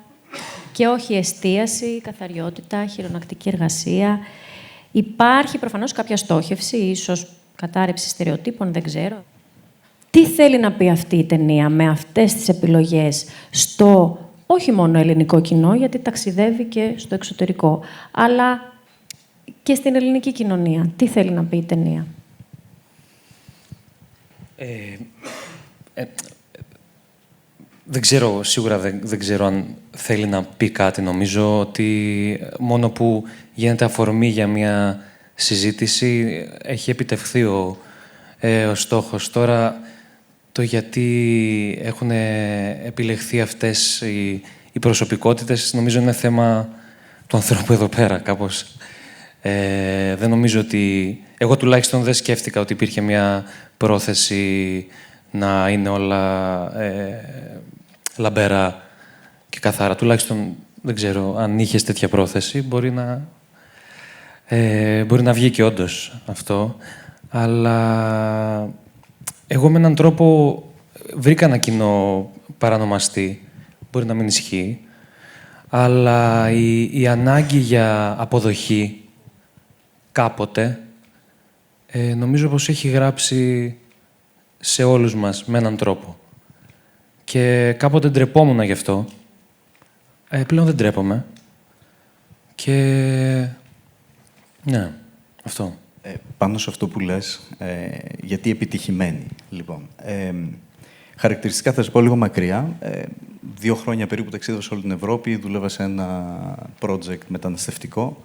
και όχι εστίαση, καθαριότητα, χειρονακτική εργασία? Υπάρχει προφανώς κάποια στόχευση, ίσως κατάρρευση στερεοτύπων, δεν ξέρω. Τι θέλει να πει αυτή η ταινία με αυτές τις επιλογές στο όχι μόνο ελληνικό κοινό, γιατί ταξιδεύει και στο εξωτερικό, αλλά και στην ελληνική κοινωνία. Τι θέλει να πει η ταινία? Δεν ξέρω, σίγουρα δεν ξέρω αν θέλει να πει κάτι. Νομίζω ότι μόνο που γίνεται αφορμή για μια συζήτηση έχει επιτευχθεί ο στόχος. Τώρα, το γιατί έχουν επιλεχθεί αυτές οι προσωπικότητες, νομίζω είναι θέμα του ανθρώπου εδώ πέρα, κάπως. Δεν νομίζω ότι... Εγώ τουλάχιστον δεν σκέφτηκα ότι υπήρχε μια πρόθεση να είναι όλα λαμπερά και καθαρά. Τουλάχιστον δεν ξέρω αν είχες τέτοια πρόθεση. Μπορεί να βγει και όντως αυτό. Αλλά εγώ με έναν τρόπο βρήκα ένα κοινό παρανομαστή. Μπορεί να μην ισχύει. Αλλά η ανάγκη για αποδοχή κάποτε νομίζω πως έχει γράψει σε όλους μας με έναν τρόπο. Και κάποτε ντρεπόμουν γι' αυτό. Πλέον δεν ντρέπομαι. Και... ναι, αυτό. Πάνω σε αυτό που λες, γιατί επιτυχημένη, λοιπόν. Χαρακτηριστικά θα σας πω λίγο μακριά. 2 χρόνια περίπου ταξίδευα σε όλη την Ευρώπη, δούλευα σε ένα project μεταναστευτικό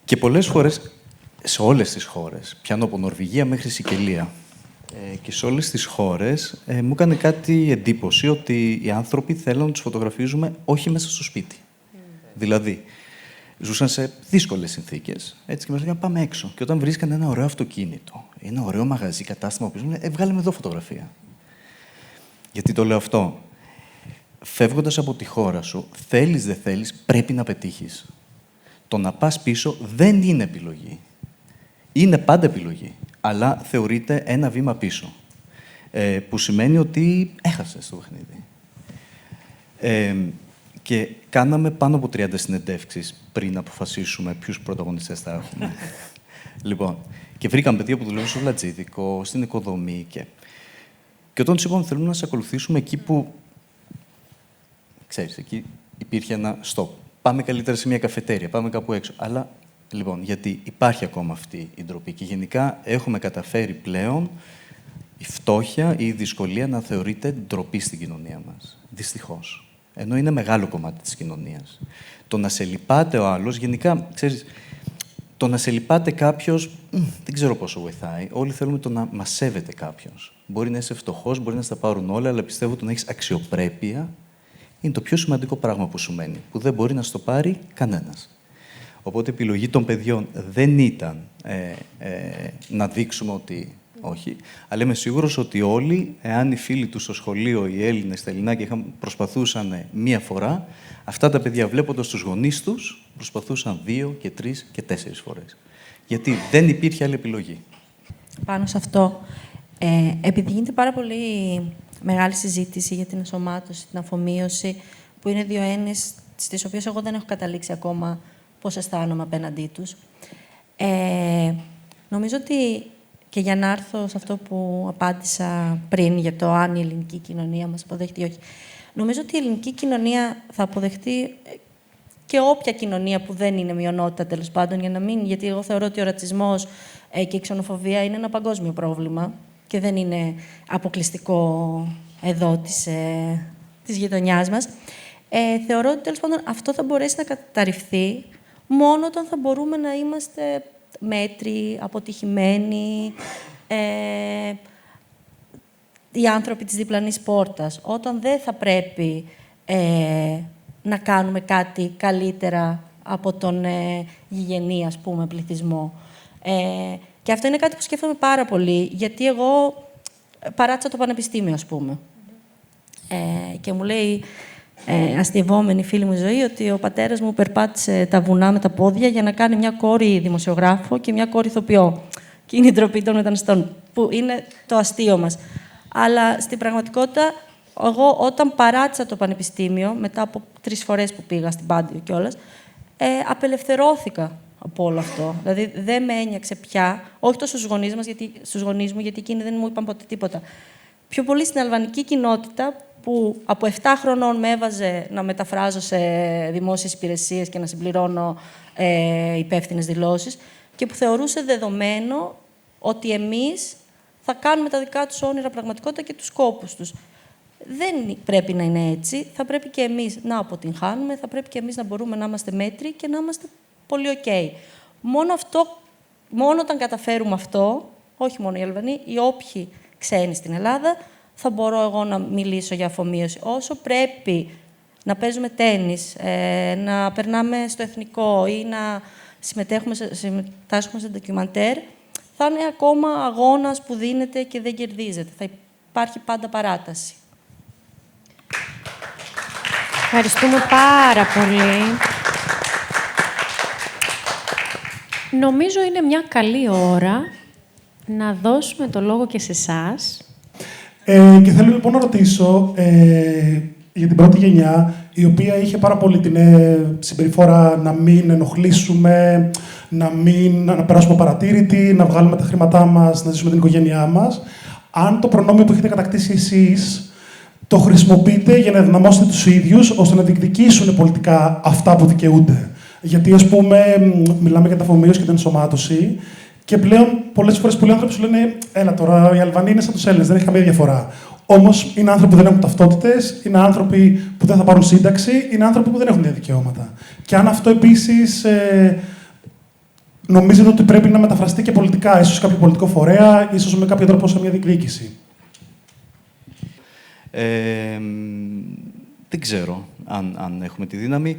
και πολλές φορές, σε όλες τις χώρες, πιάνω από Νορβηγία μέχρι Σικελία, και σε όλες τις χώρες μου έκανε κάτι εντύπωση ότι οι άνθρωποι θέλουν να τους φωτογραφίζουμε όχι μέσα στο σπίτι. Δηλαδή, ζούσαν σε δύσκολες συνθήκες, έτσι, και μας λέγανε πάμε έξω. Και όταν βρίσκαν ένα ωραίο αυτοκίνητο, ένα ωραίο μαγαζί, κατάστημα, που ζουν, βγάλε με εδώ φωτογραφία. Γιατί το λέω αυτό? Φεύγοντας από τη χώρα σου, θέλεις δεν θέλεις, πρέπει να πετύχεις. Το να πας πίσω δεν είναι επιλογή. Είναι πάντα επιλογή, αλλά θεωρείται ένα βήμα πίσω. Που σημαίνει ότι έχασες το παιχνίδι. Και κάναμε πάνω από 30 συνεντεύξεις πριν αποφασίσουμε ποιους πρωταγωνιστές θα έχουμε. Λοιπόν, και βρήκαμε παιδιά που δουλεύουν στο Βλατζίδικο, στην οικοδομή και όταν τους είπαμε θέλουμε να σε ακολουθήσουμε εκεί που, ξέρεις, εκεί υπήρχε ένα stop. Πάμε καλύτερα σε μια καφετέρια, πάμε κάπου έξω. Αλλά, λοιπόν, γιατί υπάρχει ακόμα αυτή η ντροπή και γενικά έχουμε καταφέρει πλέον η φτώχεια ή η δυσκολία να θεωρείται ντροπή στην κοινωνία μας. Δυστυχώς. Ενώ είναι μεγάλο κομμάτι της κοινωνίας. Το να σε λυπάται ο άλλος, γενικά, ξέρεις, το να σε λυπάται κάποιος, δεν ξέρω πόσο βοηθάει. Όλοι θέλουμε το να μας σέβεται κάποιος. Μπορεί να είσαι φτωχός, μπορεί να στα πάρουν όλα, αλλά πιστεύω ότι να έχεις αξιοπρέπεια είναι το πιο σημαντικό πράγμα που σου μένει, που δεν μπορεί να στο πάρει κανένας. Οπότε η επιλογή των παιδιών δεν ήταν να δείξουμε ότι όχι, αλλά είμαι σίγουρος ότι όλοι, εάν οι φίλοι τους στο σχολείο, οι Έλληνες, στα Ελληνάκια, προσπαθούσαν μία φορά, αυτά τα παιδιά βλέποντας τους γονείς τους, προσπαθούσαν 2 και 3 και 4 φορές. Γιατί δεν υπήρχε άλλη επιλογή. Πάνω σε αυτό, επειδή γίνεται πάρα πολύ μεγάλη συζήτηση για την ενσωμάτωση, την αφομοίωση, που είναι 2 έννοιες στις οποίες εγώ δεν έχω καταλήξει ακόμα πώς αισθάνομαι απέναντί τους. Νομίζω ότι, και για να έρθω σε αυτό που απάντησα πριν για το αν η ελληνική κοινωνία μας αποδέχεται ή όχι, νομίζω ότι η ελληνική κοινωνία θα αποδεχτεί και όποια κοινωνία που δεν είναι μειονότητα, τέλος πάντων, γιατί εγώ θεωρώ ότι ο ρατσισμός και η ξενοφοβία είναι ένα παγκόσμιο πρόβλημα και δεν είναι αποκλειστικό εδώ της γειτονιάς μας. Θεωρώ ότι, τέλος πάντων, αυτό θα μπορέσει να καταρριφθεί μόνο όταν θα μπορούμε να είμαστε μέτροι, αποτυχημένοι, οι άνθρωποι της διπλανής πόρτας. Όταν δεν θα πρέπει να κάνουμε κάτι καλύτερα από τον γηγενή, ας πούμε, πληθυσμό. Και αυτό είναι κάτι που σκέφτομαι πάρα πολύ, γιατί εγώ παράτησα το πανεπιστήμιο, ας πούμε. Και μου λέει αστειευόμενη φίλη μου ζωή ότι ο πατέρας μου περπάτησε τα βουνά με τα πόδια για να κάνει μια κόρη δημοσιογράφο και μια κόρη ηθοποιό. Και είναι η ντροπή των μεταναστών, που είναι το αστείο μας. Αλλά στην πραγματικότητα, εγώ όταν παράτησα το πανεπιστήμιο, μετά από 3 φορές που πήγα στην Πάντιο κιόλας, απελευθερώθηκα από από όλο αυτό. Δηλαδή, δεν με ένιωξε πια, όχι τόσο στους γονείς μου, γιατί εκείνοι δεν μου είπαν ποτέ τίποτα. Πιο πολύ στην αλβανική κοινότητα, που από 7 χρονών με έβαζε να μεταφράζω σε δημόσιες υπηρεσίες και να συμπληρώνω υπεύθυνες δηλώσεις και που θεωρούσε δεδομένο ότι εμείς θα κάνουμε τα δικά τους όνειρα πραγματικότητα και τους σκόπους τους. Δεν πρέπει να είναι έτσι. Θα πρέπει και εμείς να αποτυγχάνουμε, θα πρέπει και εμείς να μπορούμε να είμαστε μέτροι και να είμαστε πολύ OK. Μόνο όταν καταφέρουμε αυτό, όχι μόνο οι Αλβανοί, οι όποιοι ξένοι στην Ελλάδα, θα μπορώ εγώ να μιλήσω για αφομοίωση. Όσο πρέπει να παίζουμε τένις, να περνάμε στο εθνικό ή να συμμετάσχουμε σε ντοκιμαντέρ, θα είναι ακόμα αγώνας που δίνεται και δεν κερδίζεται. Θα υπάρχει πάντα παράταση. Ευχαριστούμε πάρα πολύ. Νομίζω είναι μια καλή ώρα να δώσουμε το λόγο και σε εσάς. Και θέλω λοιπόν να ρωτήσω για την πρώτη γενιά, η οποία είχε πάρα πολύ την συμπεριφορά να μην ενοχλήσουμε, να περάσουμε παρατήρητοι, να βγάλουμε τα χρήματά μας, να ζήσουμε την οικογένειά μας. Αν το προνόμιο που έχετε κατακτήσει εσείς το χρησιμοποιείτε για να ενδυναμώσετε τους ίδιους, ώστε να διεκδικήσουν πολιτικά αυτά που δικαιούνται. Γιατί, ας πούμε, μιλάμε για τα αφομοίωση και την ενσωμάτωση. Και πλέον, πολλές φορές πολλοί άνθρωποι σου λένε: έλα τώρα, οι Αλβανοί είναι σαν τους Έλληνες, δεν έχει καμία διαφορά. Όμως είναι άνθρωποι που δεν έχουν ταυτότητες, είναι άνθρωποι που δεν θα πάρουν σύνταξη, είναι άνθρωποι που δεν έχουν δικαιώματα. Και αν αυτό επίσης νομίζετε ότι πρέπει να μεταφραστεί και πολιτικά, ίσως κάποιο πολιτικό φορέα, ίσως με κάποιο τρόπο σε μια διεκδίκηση. Δεν ξέρω αν έχουμε τη δύναμη.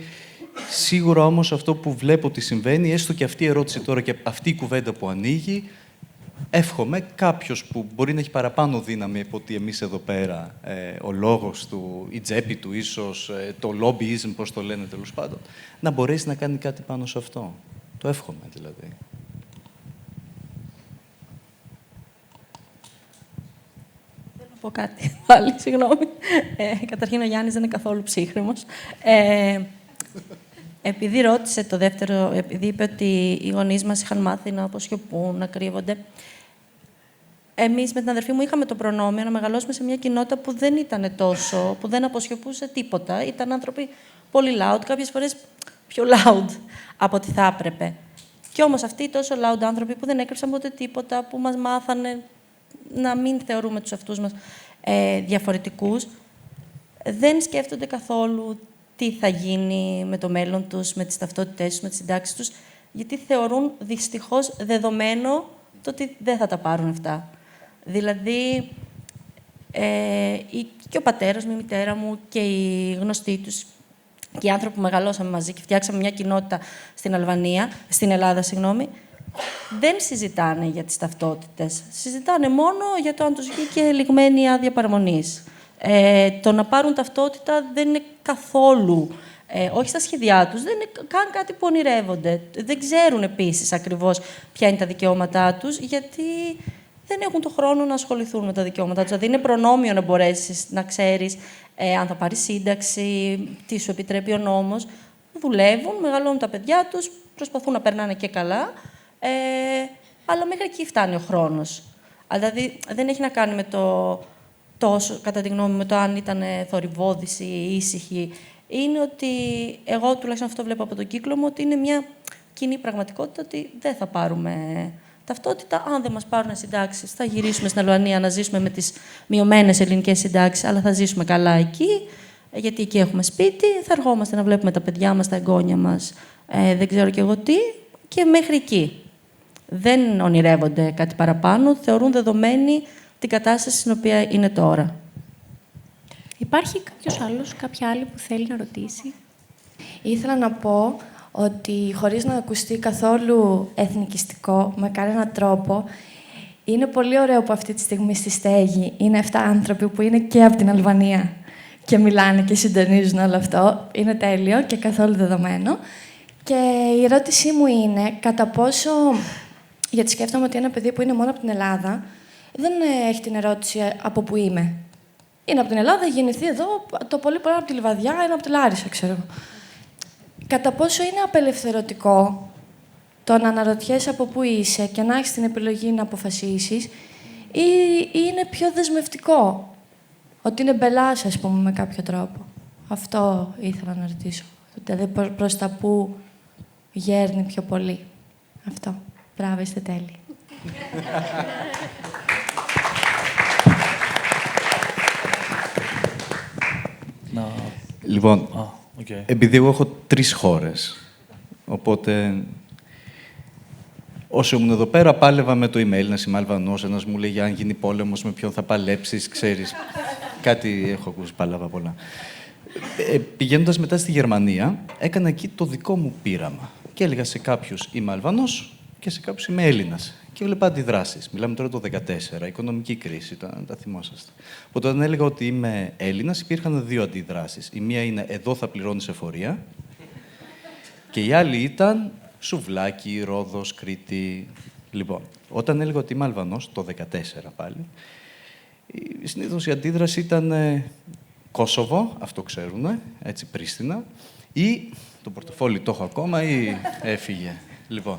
Σίγουρα όμως αυτό που βλέπω ότι συμβαίνει, έστω και αυτή η ερώτηση τώρα και αυτή η κουβέντα που ανοίγει, εύχομαι κάποιος που μπορεί να έχει παραπάνω δύναμη από ότι εμείς εδώ πέρα, ο λόγος του, η τσέπη του ίσως, το lobbyism, πώς το λένε τέλος πάντων, να μπορέσει να κάνει κάτι πάνω σε αυτό. Το εύχομαι δηλαδή. Θέλω να πω κάτι πάλι, συγγνώμη. Καταρχήν ο Γιάννης δεν είναι καθόλου ψύχρεμος. Επειδή ρώτησε το δεύτερο, επειδή είπε ότι οι γονείς μας είχαν μάθει να αποσιωπούν, να κρύβονται, εμείς με την αδερφή μου είχαμε το προνόμιο να μεγαλώσουμε σε μια κοινότητα που δεν ήταν τόσο, που δεν αποσιωπούσε τίποτα. Ήταν άνθρωποι πολύ loud, κάποιες φορές πιο loud από ό,τι θα έπρεπε. Κι όμως αυτοί οι τόσο loud άνθρωποι που δεν έκρυψαν ποτέ τίποτα, που μας μάθανε να μην θεωρούμε τους αυτούς μας διαφορετικούς, δεν σκέφτονται καθόλου τι θα γίνει με το μέλλον τους, με τις ταυτότητές τους, με τις συντάξεις τους, γιατί θεωρούν δυστυχώς δεδομένο το ότι δεν θα τα πάρουν αυτά. Δηλαδή, και ο πατέρας μου, η μητέρα μου και οι γνωστοί τους και οι άνθρωποι που μεγαλώσαμε μαζί και φτιάξαμε μια κοινότητα στην Ελλάδα, δεν συζητάνε για τις ταυτότητες. Συζητάνε μόνο για το αν τους βγήκε λιγμένη άδεια παραμονής. Το να πάρουν ταυτότητα δεν είναι καθόλου, όχι στα σχέδιά τους, δεν είναι καν κάτι που ονειρεύονται. Δεν ξέρουν επίσης ακριβώς ποια είναι τα δικαιώματά τους, γιατί δεν έχουν το χρόνο να ασχοληθούν με τα δικαιώματά τους. Δηλαδή, είναι προνόμιο να μπορέσεις να ξέρεις αν θα πάρεις σύνταξη, τι σου επιτρέπει ο νόμος. Δουλεύουν, μεγαλώνουν τα παιδιά τους, προσπαθούν να περνάνε και καλά, αλλά μέχρι εκεί φτάνει ο χρόνος. Δηλαδή, δεν έχει να κάνει με τόσο, κατά τη γνώμη μου, με το αν ήταν θορυβώδης ή ήσυχη. Είναι ότι εγώ, τουλάχιστον αυτό βλέπω από τον κύκλο μου, ότι είναι μια κοινή πραγματικότητα ότι δεν θα πάρουμε ταυτότητα. Αν δεν μας πάρουν συντάξεις, θα γυρίσουμε στην Αλβανία να ζήσουμε με τις μειωμένες ελληνικές συντάξεις, αλλά θα ζήσουμε καλά εκεί, γιατί εκεί έχουμε σπίτι, θα ερχόμαστε να βλέπουμε τα παιδιά μας, τα εγγόνια μας, δεν ξέρω κι εγώ τι, και μέχρι εκεί. Δεν ονειρεύονται κάτι παραπάνω, θεωρούν δεδομένη την κατάσταση στην οποία είναι τώρα. Υπάρχει κάποιος άλλος, κάποια άλλη που θέλει να ρωτήσει? Ήθελα να πω ότι χωρίς να ακουστεί καθόλου εθνικιστικό με κανέναν τρόπο, είναι πολύ ωραίο που αυτή τη στιγμή στη στέγη είναι 7 άνθρωποι που είναι και από την Αλβανία και μιλάνε και συντονίζουν όλο αυτό. Είναι τέλειο και καθόλου δεδομένο. Και η ερώτησή μου είναι κατά πόσο, γιατί σκέφτομαι ότι ένα παιδί που είναι μόνο από την Ελλάδα δεν έχει την ερώτηση από πού είμαι. Είναι από την Ελλάδα, γεννηθεί εδώ, το πολύ πολύ από τη Λιβαδιά, είναι από τη Λάρισα, ξέρω. Κατά πόσο είναι απελευθερωτικό το να αναρωτιέσαι από πού είσαι και να έχεις την επιλογή να αποφασίσεις, ή είναι πιο δεσμευτικό. Ότι είναι μπελάς, ας πούμε, με κάποιο τρόπο. Αυτό ήθελα να ρωτήσω. Δηλαδή, προς τα πού γέρνει πιο πολύ. Αυτό. Μπράβο, είστε τέλειοι. Λοιπόν, okay. Επειδή εγώ έχω 3 χώρες, οπότε όσο ήμουν εδώ πέρα, πάλευα με το email, ένας είμαι Αλβανός, ένας μου λέει αν γίνει πόλεμος, με ποιον θα παλέψεις, ξέρεις. Κάτι έχω ακούσει, πάλαβα πολλά. Πηγαίνοντας μετά στη Γερμανία, έκανα εκεί το δικό μου πείραμα. Και έλεγα σε κάποιους είμαι Αλβανός και σε κάποιους είμαι Έλληνας. Και βλέπα αντιδράσεις. Μιλάμε τώρα το 2014, οικονομική κρίση, τα θυμόσαστε. Οπότε όταν έλεγα ότι είμαι Έλληνας, υπήρχαν 2 αντιδράσεις. Η μία είναι εδώ θα πληρώνεις εφορία. Και η άλλη ήταν Σουβλάκι, Ρόδος, Κρήτη. Λοιπόν, όταν έλεγα ότι είμαι Αλβανός, το 2014 πάλι, συνήθως η αντίδραση ήταν Κόσοβο, αυτό ξέρουνε, έτσι Πρίστινα, ή το πορτοφόλι το έχω ακόμα ή έφυγε. Λοιπόν,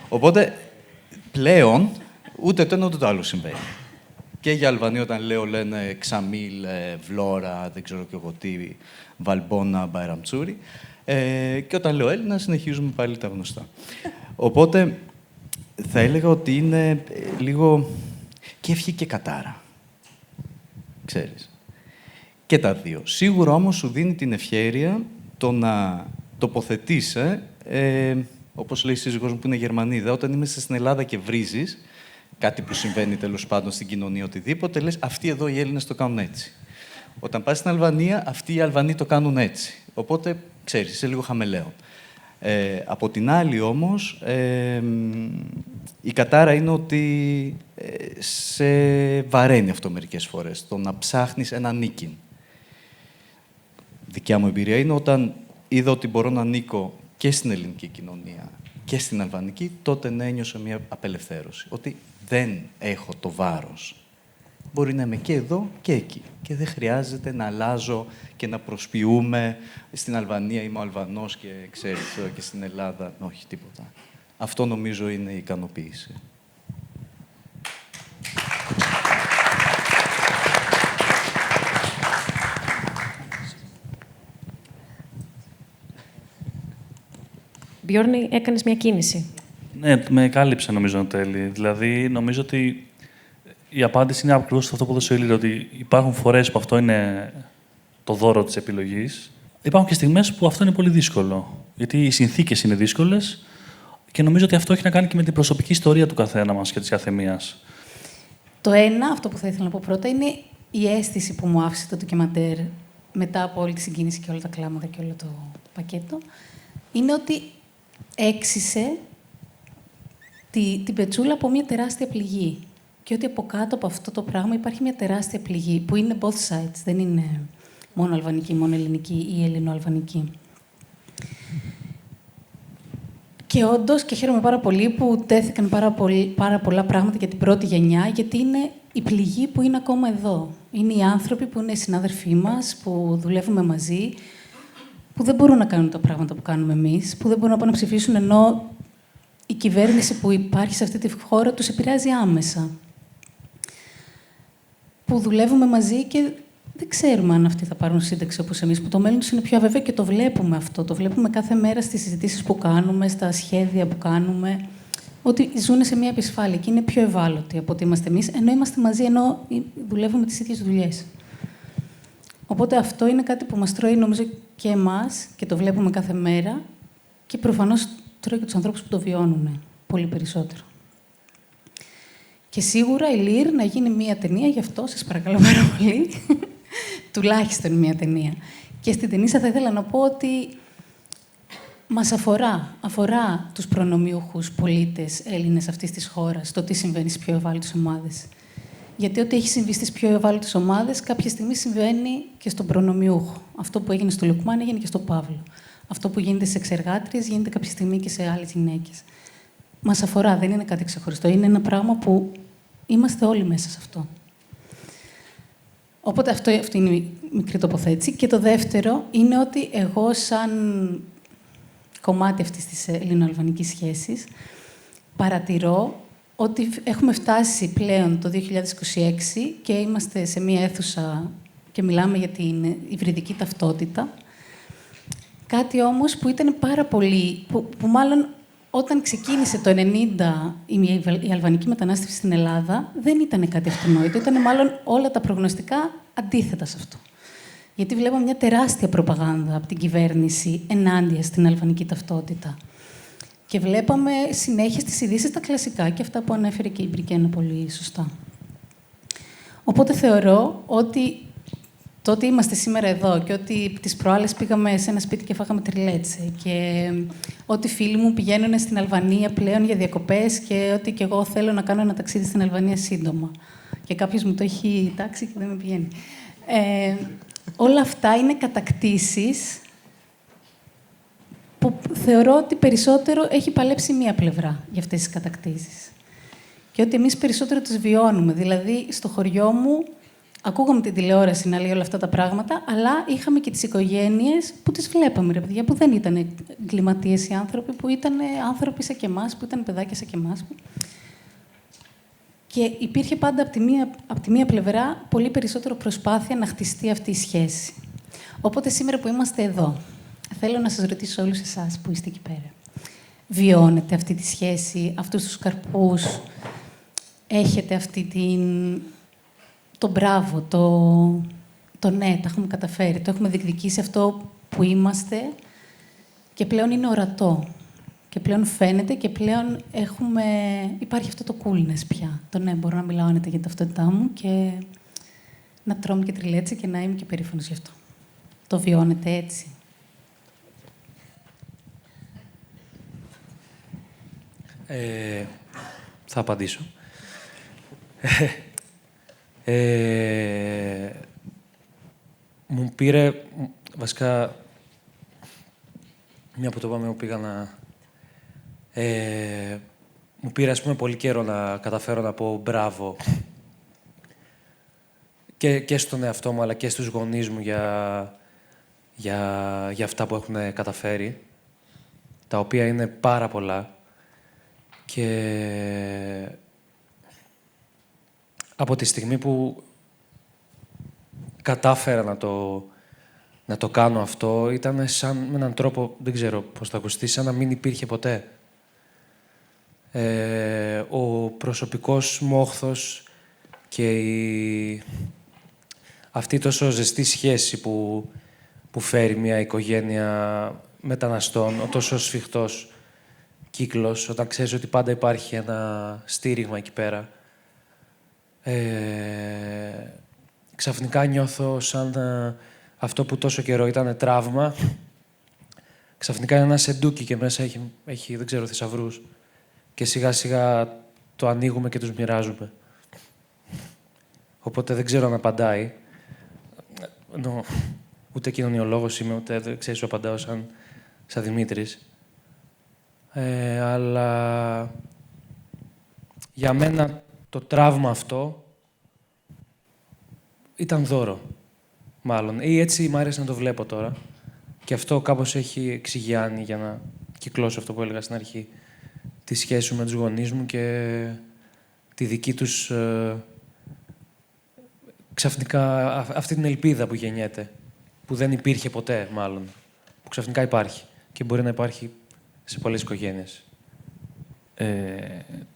οπότε πλέον ούτε το ένα ούτε το άλλο συμβαίνει. Και για Αλβανία όταν λέω λένε Ξαμίλ, Βλόρα, δεν ξέρω και εγώ τι, Βαλμπόνα, Μπαϊραμτσούρι. Και όταν λέω Έλληνα, συνεχίζουμε πάλι τα γνωστά. Οπότε, θα έλεγα ότι είναι λίγο και ευχή και κατάρα. Ξέρεις. Και τα 2. Σίγουρα όμως σου δίνει την ευχέρεια το να τοποθετείσαι, όπως λέει η σύζυγός μου που είναι Γερμανίδα, όταν είμαι στην Ελλάδα και βρίζεις, κάτι που συμβαίνει τέλος πάντων στην κοινωνία οτιδήποτε, λες αυτοί εδώ οι Έλληνες το κάνουν έτσι. Όταν πας στην Αλβανία, αυτοί οι Αλβανοί το κάνουν έτσι. Οπότε, ξέρεις, είσαι λίγο χαμελέον. Από την άλλη όμως, η κατάρα είναι ότι σε βαραίνει αυτό μερικές φορές, το να ψάχνεις ένα νίκην. Δικιά μου εμπειρία είναι όταν είδα ότι μπορώ να νίκω και στην ελληνική κοινωνία και στην αλβανική, τότε ναι, ένιωσα μια απελευθέρωση. Ότι δεν έχω το βάρος. Μπορεί να είμαι και εδώ και εκεί. Και δεν χρειάζεται να αλλάζω και να προσποιούμε. Στην Αλβανία είμαι ο Αλβανός και ξέρεις, και στην Ελλάδα, όχι τίποτα. Αυτό νομίζω είναι η ικανοποίηση. Μπιόρνη, έκανες μια κίνηση. Ναι, με κάλυψε νομίζω εν τέλει. Δηλαδή, νομίζω ότι η απάντηση είναι ακριβώς αυτό που έδωσε ο Ηλίρ, ότι υπάρχουν φορές που αυτό είναι το δώρο της επιλογής. Υπάρχουν και στιγμές που αυτό είναι πολύ δύσκολο. Γιατί οι συνθήκες είναι δύσκολες και νομίζω ότι αυτό έχει να κάνει και με την προσωπική ιστορία του καθένα μας και της καθεμίας. Το ένα, αυτό που θα ήθελα να πω πρώτα, είναι η αίσθηση που μου άφησε το ντοκιμαντέρ μετά από όλη τη συγκίνηση και όλα τα κλάματα και όλο το πακέτο. Είναι ότι έξισε την πετσούλα από μια τεράστια πληγή. Και ότι από κάτω από αυτό το πράγμα υπάρχει μια τεράστια πληγή, που είναι both sides. Δεν είναι μόνο αλβανική, μόνο ελληνική ή ελληνοαλβανική. Και όντως, και χαίρομαι πάρα πολύ που τέθηκαν πάρα πολλά πράγματα για την πρώτη γενιά, γιατί είναι η πληγή που είναι ακόμα εδώ. Είναι οι άνθρωποι που είναι οι συνάδελφοί μας, που δουλεύουμε μαζί, που δεν μπορούν να κάνουν τα πράγματα που κάνουμε εμείς, που δεν μπορούν να πάνε να ψηφίσουν, ενώ η κυβέρνηση που υπάρχει σε αυτή τη χώρα τους επηρεάζει άμεσα. Που δουλεύουμε μαζί και δεν ξέρουμε αν αυτοί θα πάρουν σύνταξη όπως εμείς, που το μέλλον τους είναι πιο αβέβαιο και το βλέπουμε αυτό. Το βλέπουμε κάθε μέρα στις συζητήσεις που κάνουμε, στα σχέδια που κάνουμε, ότι ζουν σε μια επισφάλεια και είναι πιο ευάλωτοι από ότι είμαστε εμείς, ενώ είμαστε μαζί, ενώ δουλεύουμε τις ίδιες δουλειές. Οπότε αυτό είναι κάτι που μας τρώει, νομίζω, και εμάς και το βλέπουμε κάθε μέρα και προφανώς τρώει και τους ανθρώπους που το βιώνουν πολύ περισσότερο. Και σίγουρα η Λίρ να γίνει μία ταινία, γι' αυτό σας παρακαλώ πάρα πολύ, τουλάχιστον μία ταινία. Και στην ταινία θα ήθελα να πω ότι μας αφορά τους προνομιούχους πολίτες Έλληνες αυτής της χώρας, το τι συμβαίνει στις πιο ευάλωτες ομάδες. Γιατί ό,τι έχει συμβεί στις πιο ευάλωτες ομάδες, κάποια στιγμή συμβαίνει και στον προνομιούχο. Αυτό που έγινε στο Λουκμάν έγινε και στο Παύλο. Αυτό που γίνεται στις εξεργάτριες γίνεται κάποια στιγμή και σε άλλες γυναίκες. Μας αφορά, δεν είναι κάτι ξεχωριστό. Είναι ένα πράγμα που είμαστε όλοι μέσα σε αυτό. Οπότε αυτή είναι η μικρή τοποθέτηση. Και το δεύτερο είναι ότι εγώ σαν κομμάτι αυτής της ελληνοαλβανικής σχέσης, παρατηρώ ότι έχουμε φτάσει πλέον το 2026 και είμαστε σε μία αίθουσα και μιλάμε για την υβριδική ταυτότητα. Κάτι όμως που ήταν πάρα πολύ... που μάλλον όταν ξεκίνησε το 1990 η αλβανική μετανάστευση στην Ελλάδα, δεν ήταν κάτι αυτονόητο. Ήταν μάλλον όλα τα προγνωστικά αντίθετα σε αυτό. Γιατί βλέπαμε μια τεράστια προπαγάνδα από την κυβέρνηση ενάντια στην αλβανική ταυτότητα. Και βλέπαμε συνέχεια στις ειδήσεις τα κλασικά και αυτά που ανέφερε και η Μπρικένα πολύ σωστά. Οπότε θεωρώ ότι το ότι είμαστε σήμερα εδώ και ότι τις προάλλες πήγαμε σε ένα σπίτι και φάγαμε τριλέτσε και ότι φίλοι μου πηγαίνουν στην Αλβανία πλέον για διακοπές και ότι και εγώ θέλω να κάνω ένα ταξίδι στην Αλβανία σύντομα. Και κάποιος μου το έχει τάξει και δεν με πηγαίνει. Όλα αυτά είναι κατακτήσεις που θεωρώ ότι περισσότερο έχει παλέψει μία πλευρά για αυτές τις κατακτήσεις. Και ότι εμείς περισσότερο τις βιώνουμε. Δηλαδή, στο χωριό μου, ακούγαμε την τηλεόραση να λέει όλα αυτά τα πράγματα, αλλά είχαμε και τις οικογένειες που τις βλέπαμε, ρε παιδιά, που δεν ήταν εγκληματίες οι άνθρωποι, που ήταν άνθρωποι σαν και εμάς, που ήταν παιδάκια σαν και εμάς. Και υπήρχε πάντα από τη μία πλευρά πολύ περισσότερο προσπάθεια να χτιστεί αυτή η σχέση. Οπότε σήμερα που είμαστε εδώ, θέλω να σας ρωτήσω όλους εσάς που είστε εκεί πέρα. Βιώνετε αυτή τη σχέση, αυτούς τους καρπούς, έχετε αυτή το μπράβο, το ναι, τα έχουμε καταφέρει, το έχουμε διεκδικήσει αυτό που είμαστε και πλέον είναι ορατό. Και πλέον φαίνεται και πλέον υπάρχει αυτό το coolness πια. Το ναι, μπορώ να μιλάω άνετα για την ταυτότητά μου και να τρώμε και τριλέτσε και να είμαι και περήφανος γι' αυτό. Το βιώνετε έτσι. Θα απαντήσω. Μου πήρε, βασικά, μία που το είπαμε, μου πήγα να... μου πήρε, ας πούμε, πολύ καιρό να καταφέρω να πω μπράβο και στον εαυτό μου, αλλά και στους γονείς μου για αυτά που έχουν καταφέρει, τα οποία είναι πάρα πολλά. Και από τη στιγμή που κατάφερα να το κάνω αυτό, ήταν σαν με έναν τρόπο, δεν ξέρω πώς θα ακουστεί, σαν να μην υπήρχε ποτέ. Ο προσωπικός μόχθος και αυτή τόσο ζεστή σχέση που φέρει μια οικογένεια μεταναστών, ο τόσο σφιχτός κύκλος, όταν ξέρεις ότι πάντα υπάρχει ένα στήριγμα εκεί πέρα. Ξαφνικά νιώθω σαν αυτό που τόσο καιρό ήταν τραύμα. Ξαφνικά είναι ένα σεντούκι και μέσα έχει δεν ξέρω, θησαυρούς. Και σιγά σιγά το ανοίγουμε και τους μοιράζουμε. Οπότε δεν ξέρω αν απαντάει. Ούτε κοινωνιολόγος είμαι, ούτε δεν ξέρεις σου απαντάω σαν Δημήτρης. Αλλά για μένα το τραύμα αυτό ήταν δώρο, μάλλον. Ή έτσι μ' άρεσε να το βλέπω τώρα. Και αυτό κάπως έχει εξηγιάνει για να κυκλώσω αυτό που έλεγα στην αρχή. Τη σχέση μου με τους γονείς μου και τη δική τους... ξαφνικά αυτή την ελπίδα που γεννιέται. Που δεν υπήρχε ποτέ, μάλλον. Που ξαφνικά υπάρχει. Και μπορεί να υπάρχει σε πολλές οικογένειες.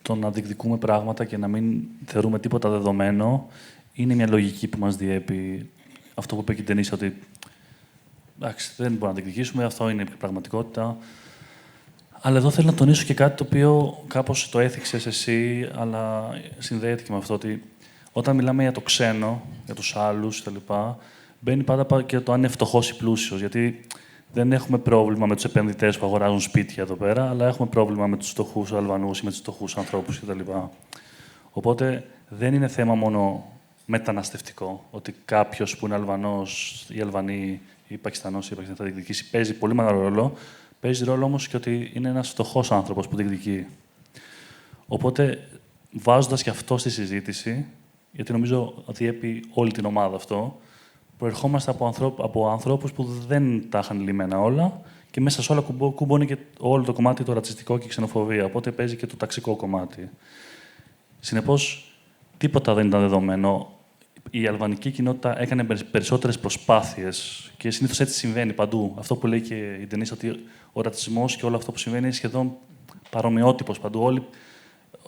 Το να διεκδικούμε πράγματα και να μην θεωρούμε τίποτα δεδομένο είναι μια λογική που μας διέπει. Αυτό που είπε και η Τενίσα, ότι εντάξει, δεν μπορούμε να διεκδικήσουμε, αυτό είναι η πραγματικότητα. Αλλά εδώ θέλω να τονίσω και κάτι το οποίο κάπως το έθιξες εσύ, αλλά συνδέεται και με αυτό, ότι όταν μιλάμε για το ξένο, για τους άλλους κτλ., μπαίνει πάντα και το αν είναι φτωχός ή πλούσιος. Γιατί δεν έχουμε πρόβλημα με τους επενδυτές που αγοράζουν σπίτια εδώ πέρα, αλλά έχουμε πρόβλημα με τους φτωχούς Αλβανούς ή με τους φτωχούς ανθρώπους κτλ. Οπότε δεν είναι θέμα μόνο μεταναστευτικό, ότι κάποιος που είναι Αλβανός ή Αλβανή ή Πακιστανός ή Πακιστανή θα διεκδικήσει. Παίζει πολύ μεγάλο ρόλο. Παίζει ρόλο όμως και ότι είναι ένας φτωχός άνθρωπος που διεκδικεί. Οπότε, βάζοντας και αυτό στη συζήτηση, γιατί νομίζω ότι διέπει όλη την ομάδα αυτό, προερχόμαστε από ανθρώπους που δεν τα είχαν λυμμένα όλα Και μέσα σε όλα κουμπώνει και όλο το κομμάτι το ρατσιστικό και η ξενοφοβία. Οπότε παίζει και το ταξικό κομμάτι. Συνεπώς, τίποτα δεν ήταν δεδομένο. Η αλβανική κοινότητα έκανε περισσότερες προσπάθειες και συνήθως έτσι συμβαίνει παντού. Αυτό που λέει και η Ντενίς, ότι ο ρατσισμός και όλο αυτό που συμβαίνει είναι σχεδόν παρομοιότυπος παντού. Όλοι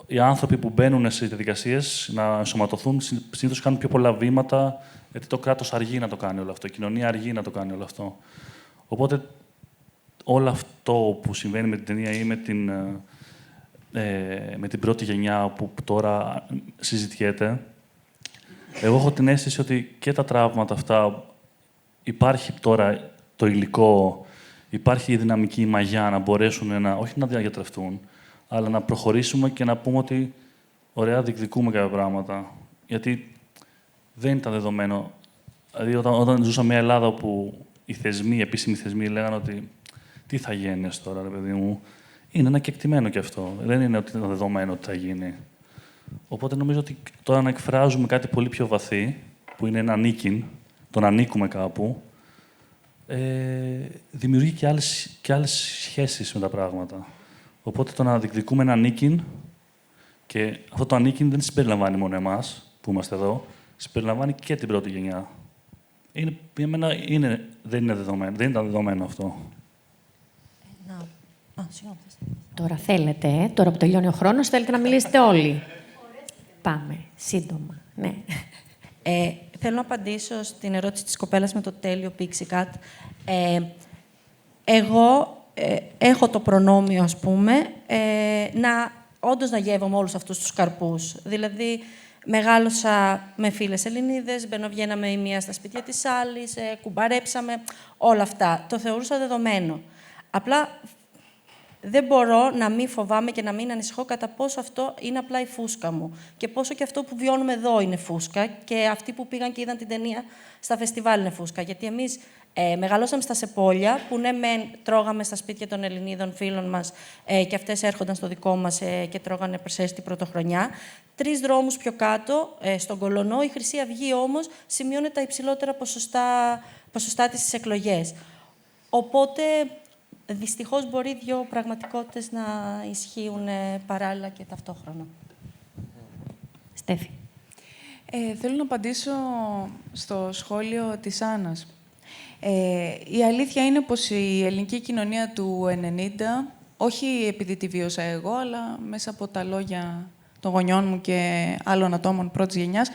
οι άνθρωποι που μπαίνουν σε διαδικασίες να ενσωματωθούν συνήθως κάνουν πιο πολλά βήματα, γιατί το κράτος αργεί να το κάνει όλο αυτό, η κοινωνία αργεί να το κάνει όλο αυτό. Οπότε, όλο αυτό που συμβαίνει με την ταινία ή με την πρώτη γενιά που τώρα συζητιέται, εγώ έχω την αίσθηση ότι και τα τραύματα αυτά, υπάρχει τώρα το υλικό, υπάρχει η δυναμική μαγιά να μπορέσουν όχι να διαγετρευτούν, αλλά να προχωρήσουμε και να πούμε ότι ωραία, διεκδικούμε κάποια πράγματα. Γιατί δεν ήταν δεδομένο. Δηλαδή, όταν ζούσα μια Ελλάδα όπου οι θεσμοί, οι επίσημοι θεσμοί, λέγανε ότι τι θα γίνει τώρα, ρε παιδί μου, είναι ένα κεκτημένο κι αυτό. Δεν είναι ότι ήταν δεδομένο ότι θα γίνει. Οπότε νομίζω ότι τώρα να εκφράζουμε κάτι πολύ πιο βαθύ, που είναι ένα ανήκειν, το να ανήκουμε κάπου, δημιουργεί και άλλες σχέσεις με τα πράγματα. Οπότε το να διεκδικούμε ένα ανήκειν, και αυτό το ανήκειν δεν συμπεριλαμβάνει μόνο εμάς που είμαστε εδώ, συμπεριλαμβάνει και την πρώτη γενιά. Για μένα δεν ήταν δεδομένο αυτό. Τώρα θέλετε, τώρα που τελειώνει ο χρόνος, θέλετε να μιλήσετε όλοι. Πάμε, σύντομα. Ναι. Θέλω να απαντήσω στην ερώτηση της κοπέλας με το τέλειο Pixie Cut. Εγώ έχω το προνόμιο, ας πούμε, όντως να γεύομαι όλους αυτούς τους καρπούς. Δηλαδή, μεγάλωσα με φίλες Ελληνίδες, μπαινοβγαίναμε η μία στα σπίτια της άλλης, κουμπαρέψαμε, όλα αυτά. Το θεωρούσα δεδομένο. Απλά δεν μπορώ να μην φοβάμαι και να μην ανησυχώ κατά πόσο αυτό είναι απλά η φούσκα μου. Και πόσο και αυτό που βιώνουμε εδώ είναι φούσκα και αυτοί που πήγαν και είδαν την ταινία στα φεστιβάλ είναι φούσκα. Γιατί εμείς μεγαλώσαμε στα Σεπόλια, που ναι, τρώγαμε στα σπίτια των Ελληνίδων φίλων μας και αυτές έρχονταν στο δικό μας και τρώγανε περσέστη πρωτοχρονιά. 3 δρόμους πιο κάτω, στον Κολονό, η Χρυσή Αυγή όμως σημειώνει τα υψηλότερα ποσοστά της στις εκλογές. Οπότε, δυστυχώς, μπορεί 2 πραγματικότητες να ισχύουν παράλληλα και ταυτόχρονα. Στέφη. Θέλω να απαντήσω στο σχόλιο της Άννας. Η αλήθεια είναι πως η ελληνική κοινωνία του 90, όχι επειδή τη βίωσα εγώ, αλλά μέσα από τα λόγια των γονιών μου και άλλων ατόμων πρώτης γενιάς,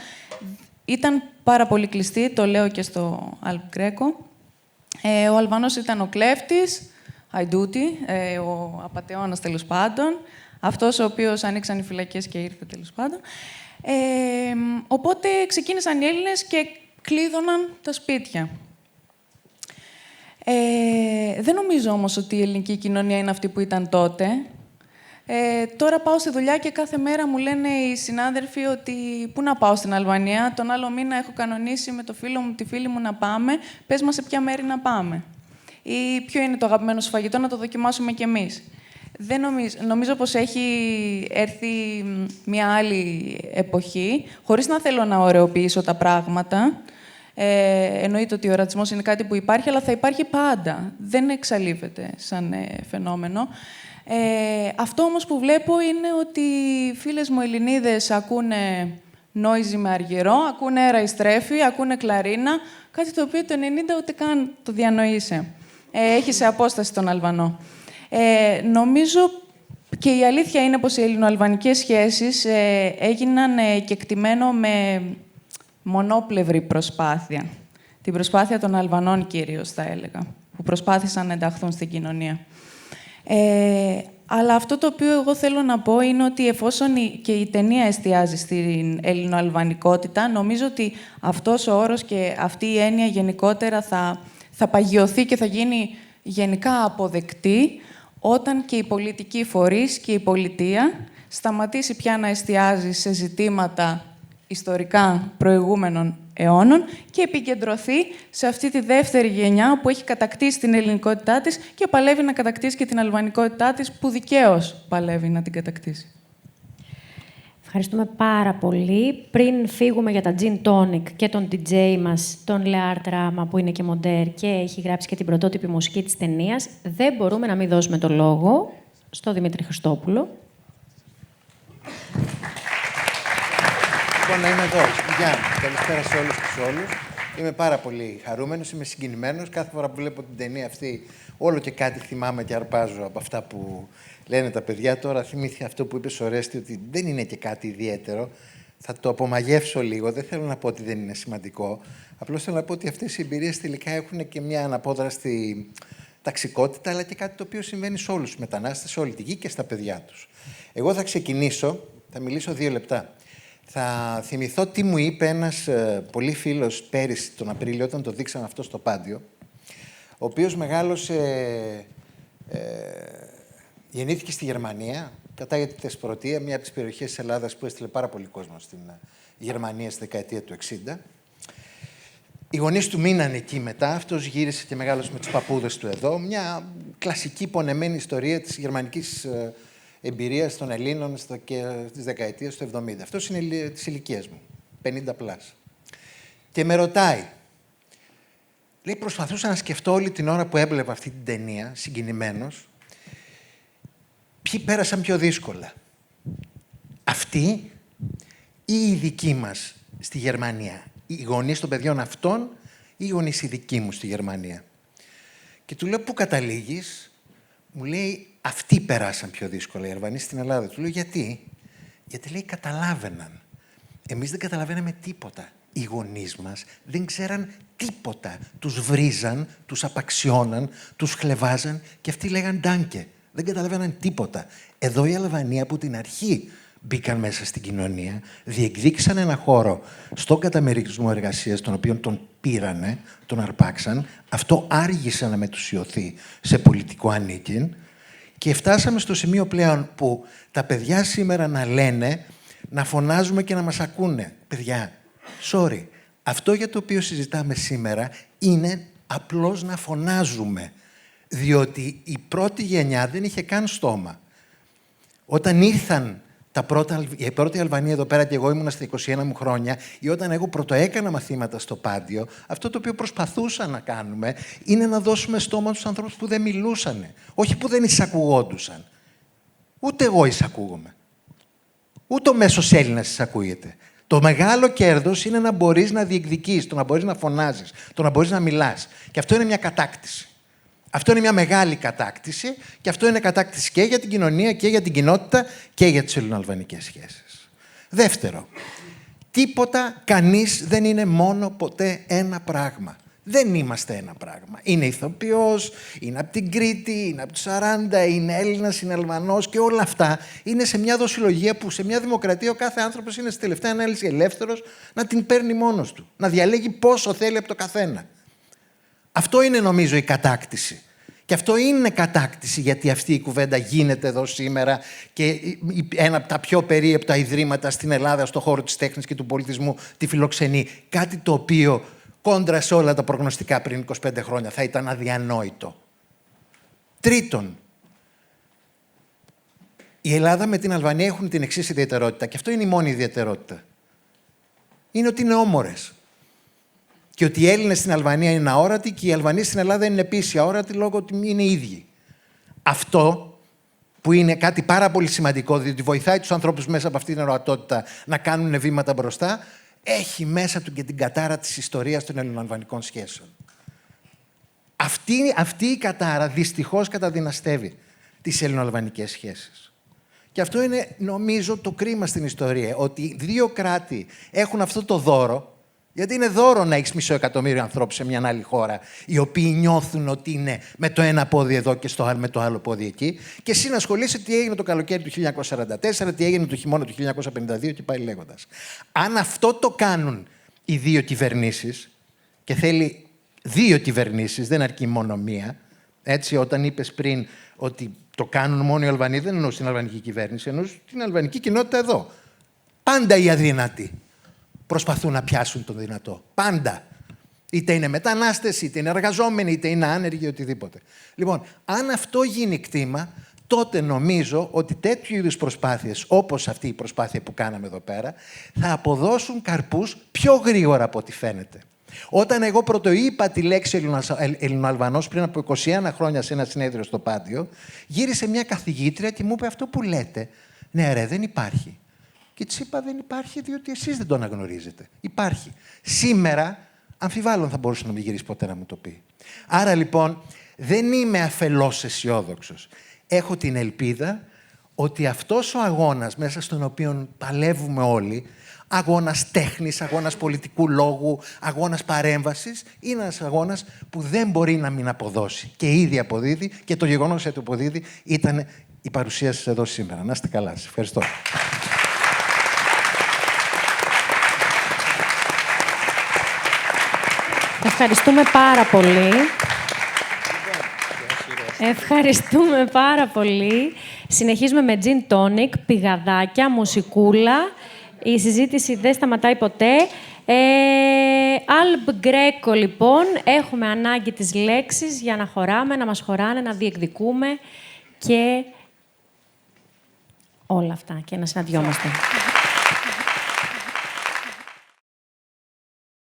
ήταν πάρα πολύ κλειστή, το λέω και στο Αλπ Γκρέκο. Ο Αλβανός ήταν ο κλέφτης, Αϊντούτη, ο απατεώνας τέλος πάντων, αυτός ο οποίος ανοίξαν οι φυλακές και ήρθε τέλος πάντων. Οπότε ξεκίνησαν οι Έλληνες και κλείδωναν τα σπίτια. Δεν νομίζω όμως ότι η ελληνική κοινωνία είναι αυτή που ήταν τότε. Τώρα πάω στη δουλειά και κάθε μέρα μου λένε οι συνάδελφοι ότι πού να πάω στην Αλβανία, τον άλλο μήνα έχω κανονίσει με το φίλο μου, τη φίλη μου να πάμε, πες μας σε ποια μέρη να πάμε. Ή ποιο είναι το αγαπημένο σου φαγητό, να το δοκιμάσουμε κι εμείς. Νομίζω πως έχει έρθει μια άλλη εποχή, χωρίς να θέλω να ωρεοποιήσω τα πράγματα. Εννοείται ότι ο ρατσισμός είναι κάτι που υπάρχει, αλλά θα υπάρχει πάντα. Δεν εξαλείφεται σαν φαινόμενο. Αυτό όμως που βλέπω είναι ότι οι φίλες μου Ελληνίδες ακούνε νόιζι με αργυρό, ακούνε ραϊστρέφη, ακούνε κλαρίνα, κάτι το οποίο το 90 ούτε καν το διανοείσαι. Έχει σε απόσταση τον Αλβανό. Νομίζω και η αλήθεια είναι πως οι ελληνοαλβανικές σχέσεις έγιναν κεκτημένο με μονόπλευρη προσπάθεια. Την προσπάθεια των Αλβανών κυρίως, θα έλεγα, που προσπάθησαν να ενταχθούν στην κοινωνία. Αλλά αυτό το οποίο εγώ θέλω να πω είναι ότι εφόσον και η ταινία εστιάζει στην ελληνοαλβανικότητα, νομίζω ότι αυτός ο όρος και αυτή η έννοια γενικότερα θα παγιωθεί και θα γίνει γενικά αποδεκτή όταν και οι πολιτικοί φορείς και η πολιτεία σταματήσει πια να εστιάζει σε ζητήματα ιστορικά προηγούμενων αιώνων και επικεντρωθεί σε αυτή τη δεύτερη γενιά που έχει κατακτήσει την ελληνικότητά της και παλεύει να κατακτήσει και την αλβανικότητά της, που δικαίως παλεύει να την κατακτήσει. Ευχαριστούμε πάρα πολύ. Πριν φύγουμε για τα Gin Tonic και τον DJ μας, τον Leart Rama, που είναι και μοντέρ και έχει γράψει και την πρωτότυπη μουσική της ταινίας, δεν μπορούμε να μην δώσουμε το λόγο στο Δημήτρη Χριστόπουλο. Λοιπόν, να είμαι εδώ. Γεια. Καλησπέρα σε όλους και σε όλους. Είμαι πάρα πολύ χαρούμενος, είμαι συγκινημένος. Κάθε φορά που βλέπω την ταινία αυτή, όλο και κάτι θυμάμαι και αρπάζω από αυτά που λένε τα παιδιά. Τώρα θυμήθηκα αυτό που είπε ο Ρέστη, ότι δεν είναι και κάτι ιδιαίτερο. Θα το απομαγεύσω λίγο. Δεν θέλω να πω ότι δεν είναι σημαντικό. Απλώς θέλω να πω ότι αυτές οι εμπειρίες τελικά έχουν και μια αναπόδραστη ταξικότητα, αλλά και κάτι το οποίο συμβαίνει σε όλους τους μετανάστες, σε όλη τη γη και στα παιδιά τους. Εγώ θα ξεκινήσω, θα μιλήσω 2 λεπτά. Θα θυμηθώ τι μου είπε ένας πολύ φίλος πέρυσι τον Απρίλιο, όταν το δείξαμε αυτό στο Πάντιο, ο οποίος μεγάλωσε, γεννήθηκε στη Γερμανία, κατάγεται τη Θεσπρωτεία, μια από τις περιοχές της Ελλάδας που έστειλε πάρα πολύ κόσμο στην Γερμανία στη δεκαετία του 60. Οι γονείς του μείνανε εκεί μετά, αυτός γύρισε και μεγάλωσε με τους παππούδες του εδώ. Μια κλασική πονεμένη ιστορία της γερμανικής εμπειρίας των Ελλήνων και της δεκαετίας του 70. Αυτός είναι της ηλικίας μου, 50+. Και με ρωτάει, λέει, προσπαθούσα να σκεφτώ όλη την ώρα που έβλεπα αυτή την ταινία, συγκινημένος, ποιοι πέρασαν πιο δύσκολα. Αυτοί ή οι δικοί μας στη Γερμανία. Οι γονείς των παιδιών αυτών ή οι γονείς οι δικοί μου στη Γερμανία. Και του λέω, πού καταλήγεις? Μου λέει, αυτοί περάσαν πιο δύσκολα, οι Αλβανοί στην Ελλάδα. Του λέω, γιατί? Γιατί, λέει, καταλάβαιναν. Εμείς δεν καταλαβαίναμε τίποτα. Οι γονείς μας δεν ξέραν τίποτα. Τους βρίζαν, τους απαξιώναν, τους χλεβάζαν και αυτοί λέγαν ντάνκε. Δεν καταλαβαίναν τίποτα. Εδώ οι Αλβανοί από την αρχή μπήκαν μέσα στην κοινωνία, διεκδίκησαν ένα χώρο στον καταμερισμό εργασίας, τον οποίο τον πήρανε, τον αρπάξαν. Αυτό άργησε να μετουσιωθεί σε πολιτικό ανήκειν και φτάσαμε στο σημείο πλέον που τα παιδιά σήμερα να λένε, να φωνάζουμε και να μας ακούνε. Παιδιά, sorry, αυτό για το οποίο συζητάμε σήμερα είναι απλώς να φωνάζουμε, διότι η πρώτη γενιά δεν είχε καν στόμα. Όταν ήρθαν η πρώτη Αλβανία εδώ πέρα και εγώ ήμουνα στα 21 μου χρόνια, ή όταν εγώ πρωτοέκανα μαθήματα στο Πάντιο, αυτό το οποίο προσπαθούσα να κάνουμε είναι να δώσουμε στόμα στους ανθρώπους που δεν μιλούσαν. Όχι που δεν εισακουγόντουσαν. Ούτε εγώ εισακούγομαι. Ούτε ο μέσος Έλληνας εισακούγεται. Το μεγάλο κέρδος είναι να μπορείς να διεκδικείς, το να μπορείς να φωνάζεις, το να μπορείς να μιλάς. Και αυτό είναι μια κατάκτηση. Αυτό είναι μια μεγάλη κατάκτηση και αυτό είναι κατάκτηση και για την κοινωνία και για την κοινότητα και για τις ελληνοαλβανικές σχέσεις. Δεύτερο, τίποτα, κανείς δεν είναι μόνο ποτέ ένα πράγμα. Δεν είμαστε ένα πράγμα. Είναι ηθοποιός, είναι από την Κρήτη, είναι από τους 40, είναι Έλληνας, είναι Αλβανός και όλα αυτά είναι σε μια δοσιολογία που σε μια δημοκρατία ο κάθε άνθρωπος είναι στη τελευταία ανάλυση ελεύθερος να την παίρνει μόνος του, να διαλέγει πόσο θέλει από το καθένα. Αυτό είναι νομίζω η κατάκτηση. Και αυτό είναι κατάκτηση γιατί αυτή η κουβέντα γίνεται εδώ σήμερα και ένα από τα πιο περίεπτα ιδρύματα στην Ελλάδα στον χώρο της τέχνης και του πολιτισμού τη φιλοξενεί. Κάτι το οποίο κόντρα σε όλα τα προγνωστικά πριν 25 χρόνια θα ήταν αδιανόητο. Τρίτον, η Ελλάδα με την Αλβανία έχουν την εξής ιδιαιτερότητα και αυτό είναι η μόνη ιδιαιτερότητα. Είναι ότι είναι όμορες. Και ότι οι Έλληνες στην Αλβανία είναι αόρατοι και οι Αλβανοί στην Ελλάδα είναι επίσης αόρατοι λόγω ότι είναι ίδιοι. Αυτό που είναι κάτι πάρα πολύ σημαντικό, διότι βοηθάει τους ανθρώπους μέσα από αυτή την ορατότητα να κάνουν βήματα μπροστά, έχει μέσα του και την κατάρα της ιστορίας των ελληνοαλβανικών σχέσεων. Αυτή η κατάρα δυστυχώς καταδυναστεύει τις ελληνοαλβανικές σχέσεις. Και αυτό είναι, νομίζω, το κρίμα στην ιστορία, ότι 2 κράτη έχουν αυτό το δώρο. Γιατί είναι δώρο να έχεις 500.000 ανθρώπους σε μια άλλη χώρα, οι οποίοι νιώθουν ότι είναι με το ένα πόδι εδώ και με το άλλο πόδι εκεί. Και εσύ να ασχολείσαι τι έγινε το καλοκαίρι του 1944, τι έγινε το χειμώνα του 1952 και πάει λέγοντας. Αν αυτό το κάνουν οι 2 κυβερνήσεις, και θέλει 2 κυβερνήσεις, δεν αρκεί μόνο μία, έτσι, όταν είπες πριν ότι το κάνουν μόνο οι Αλβανοί, δεν εννοώ στην αλβανική κυβέρνηση, εννοώ στην αλβανική κοινότητα εδώ. Πάντα οι αδύνατοι προσπαθούν να πιάσουν τον δυνατό. Πάντα. Είτε είναι μετανάστες, είτε είναι εργαζόμενοι, είτε είναι άνεργοι, οτιδήποτε. Λοιπόν, αν αυτό γίνει κτήμα, τότε νομίζω ότι τέτοιου είδους προσπάθειες, όπως αυτή η προσπάθεια που κάναμε εδώ πέρα, θα αποδώσουν καρπούς πιο γρήγορα από ό,τι φαίνεται. Όταν εγώ πρωτοείπα τη λέξη Ελληνοαλβανός πριν από 21 χρόνια σε ένα συνέδριο στο Πάντιο, γύρισε μια καθηγήτρια και μου είπε αυτό που λέτε. Ναι, ρε, δεν υπάρχει. Και της είπα δεν υπάρχει διότι εσείς δεν το αναγνωρίζετε. Υπάρχει. Σήμερα, αμφιβάλλον θα μπορούσε να μην γυρίσει ποτέ να μου το πει. Άρα λοιπόν, δεν είμαι αφελώς αισιόδοξος. Έχω την ελπίδα ότι αυτός ο αγώνας μέσα στον οποίο παλεύουμε όλοι, αγώνας τέχνης, αγώνας πολιτικού λόγου, αγώνας παρέμβασης, είναι ένας αγώνας που δεν μπορεί να μην αποδώσει. Και ήδη αποδίδει και το γεγονός ότι το αποδίδει ήταν η παρουσία σας εδώ σήμερα. Να είστε καλά. Σας ευχαριστώ. Ευχαριστούμε πάρα πολύ. Ευχαριστούμε πάρα πολύ. Συνεχίζουμε με gin tonic, πηγαδάκια, μουσικούλα. Η συζήτηση δεν σταματάει ποτέ. Αλμπ Γκρέκο, λοιπόν. Έχουμε ανάγκη τις λέξεις για να χωράμε, να μας χωράνε, να διεκδικούμε και όλα αυτά και να συναντιόμαστε.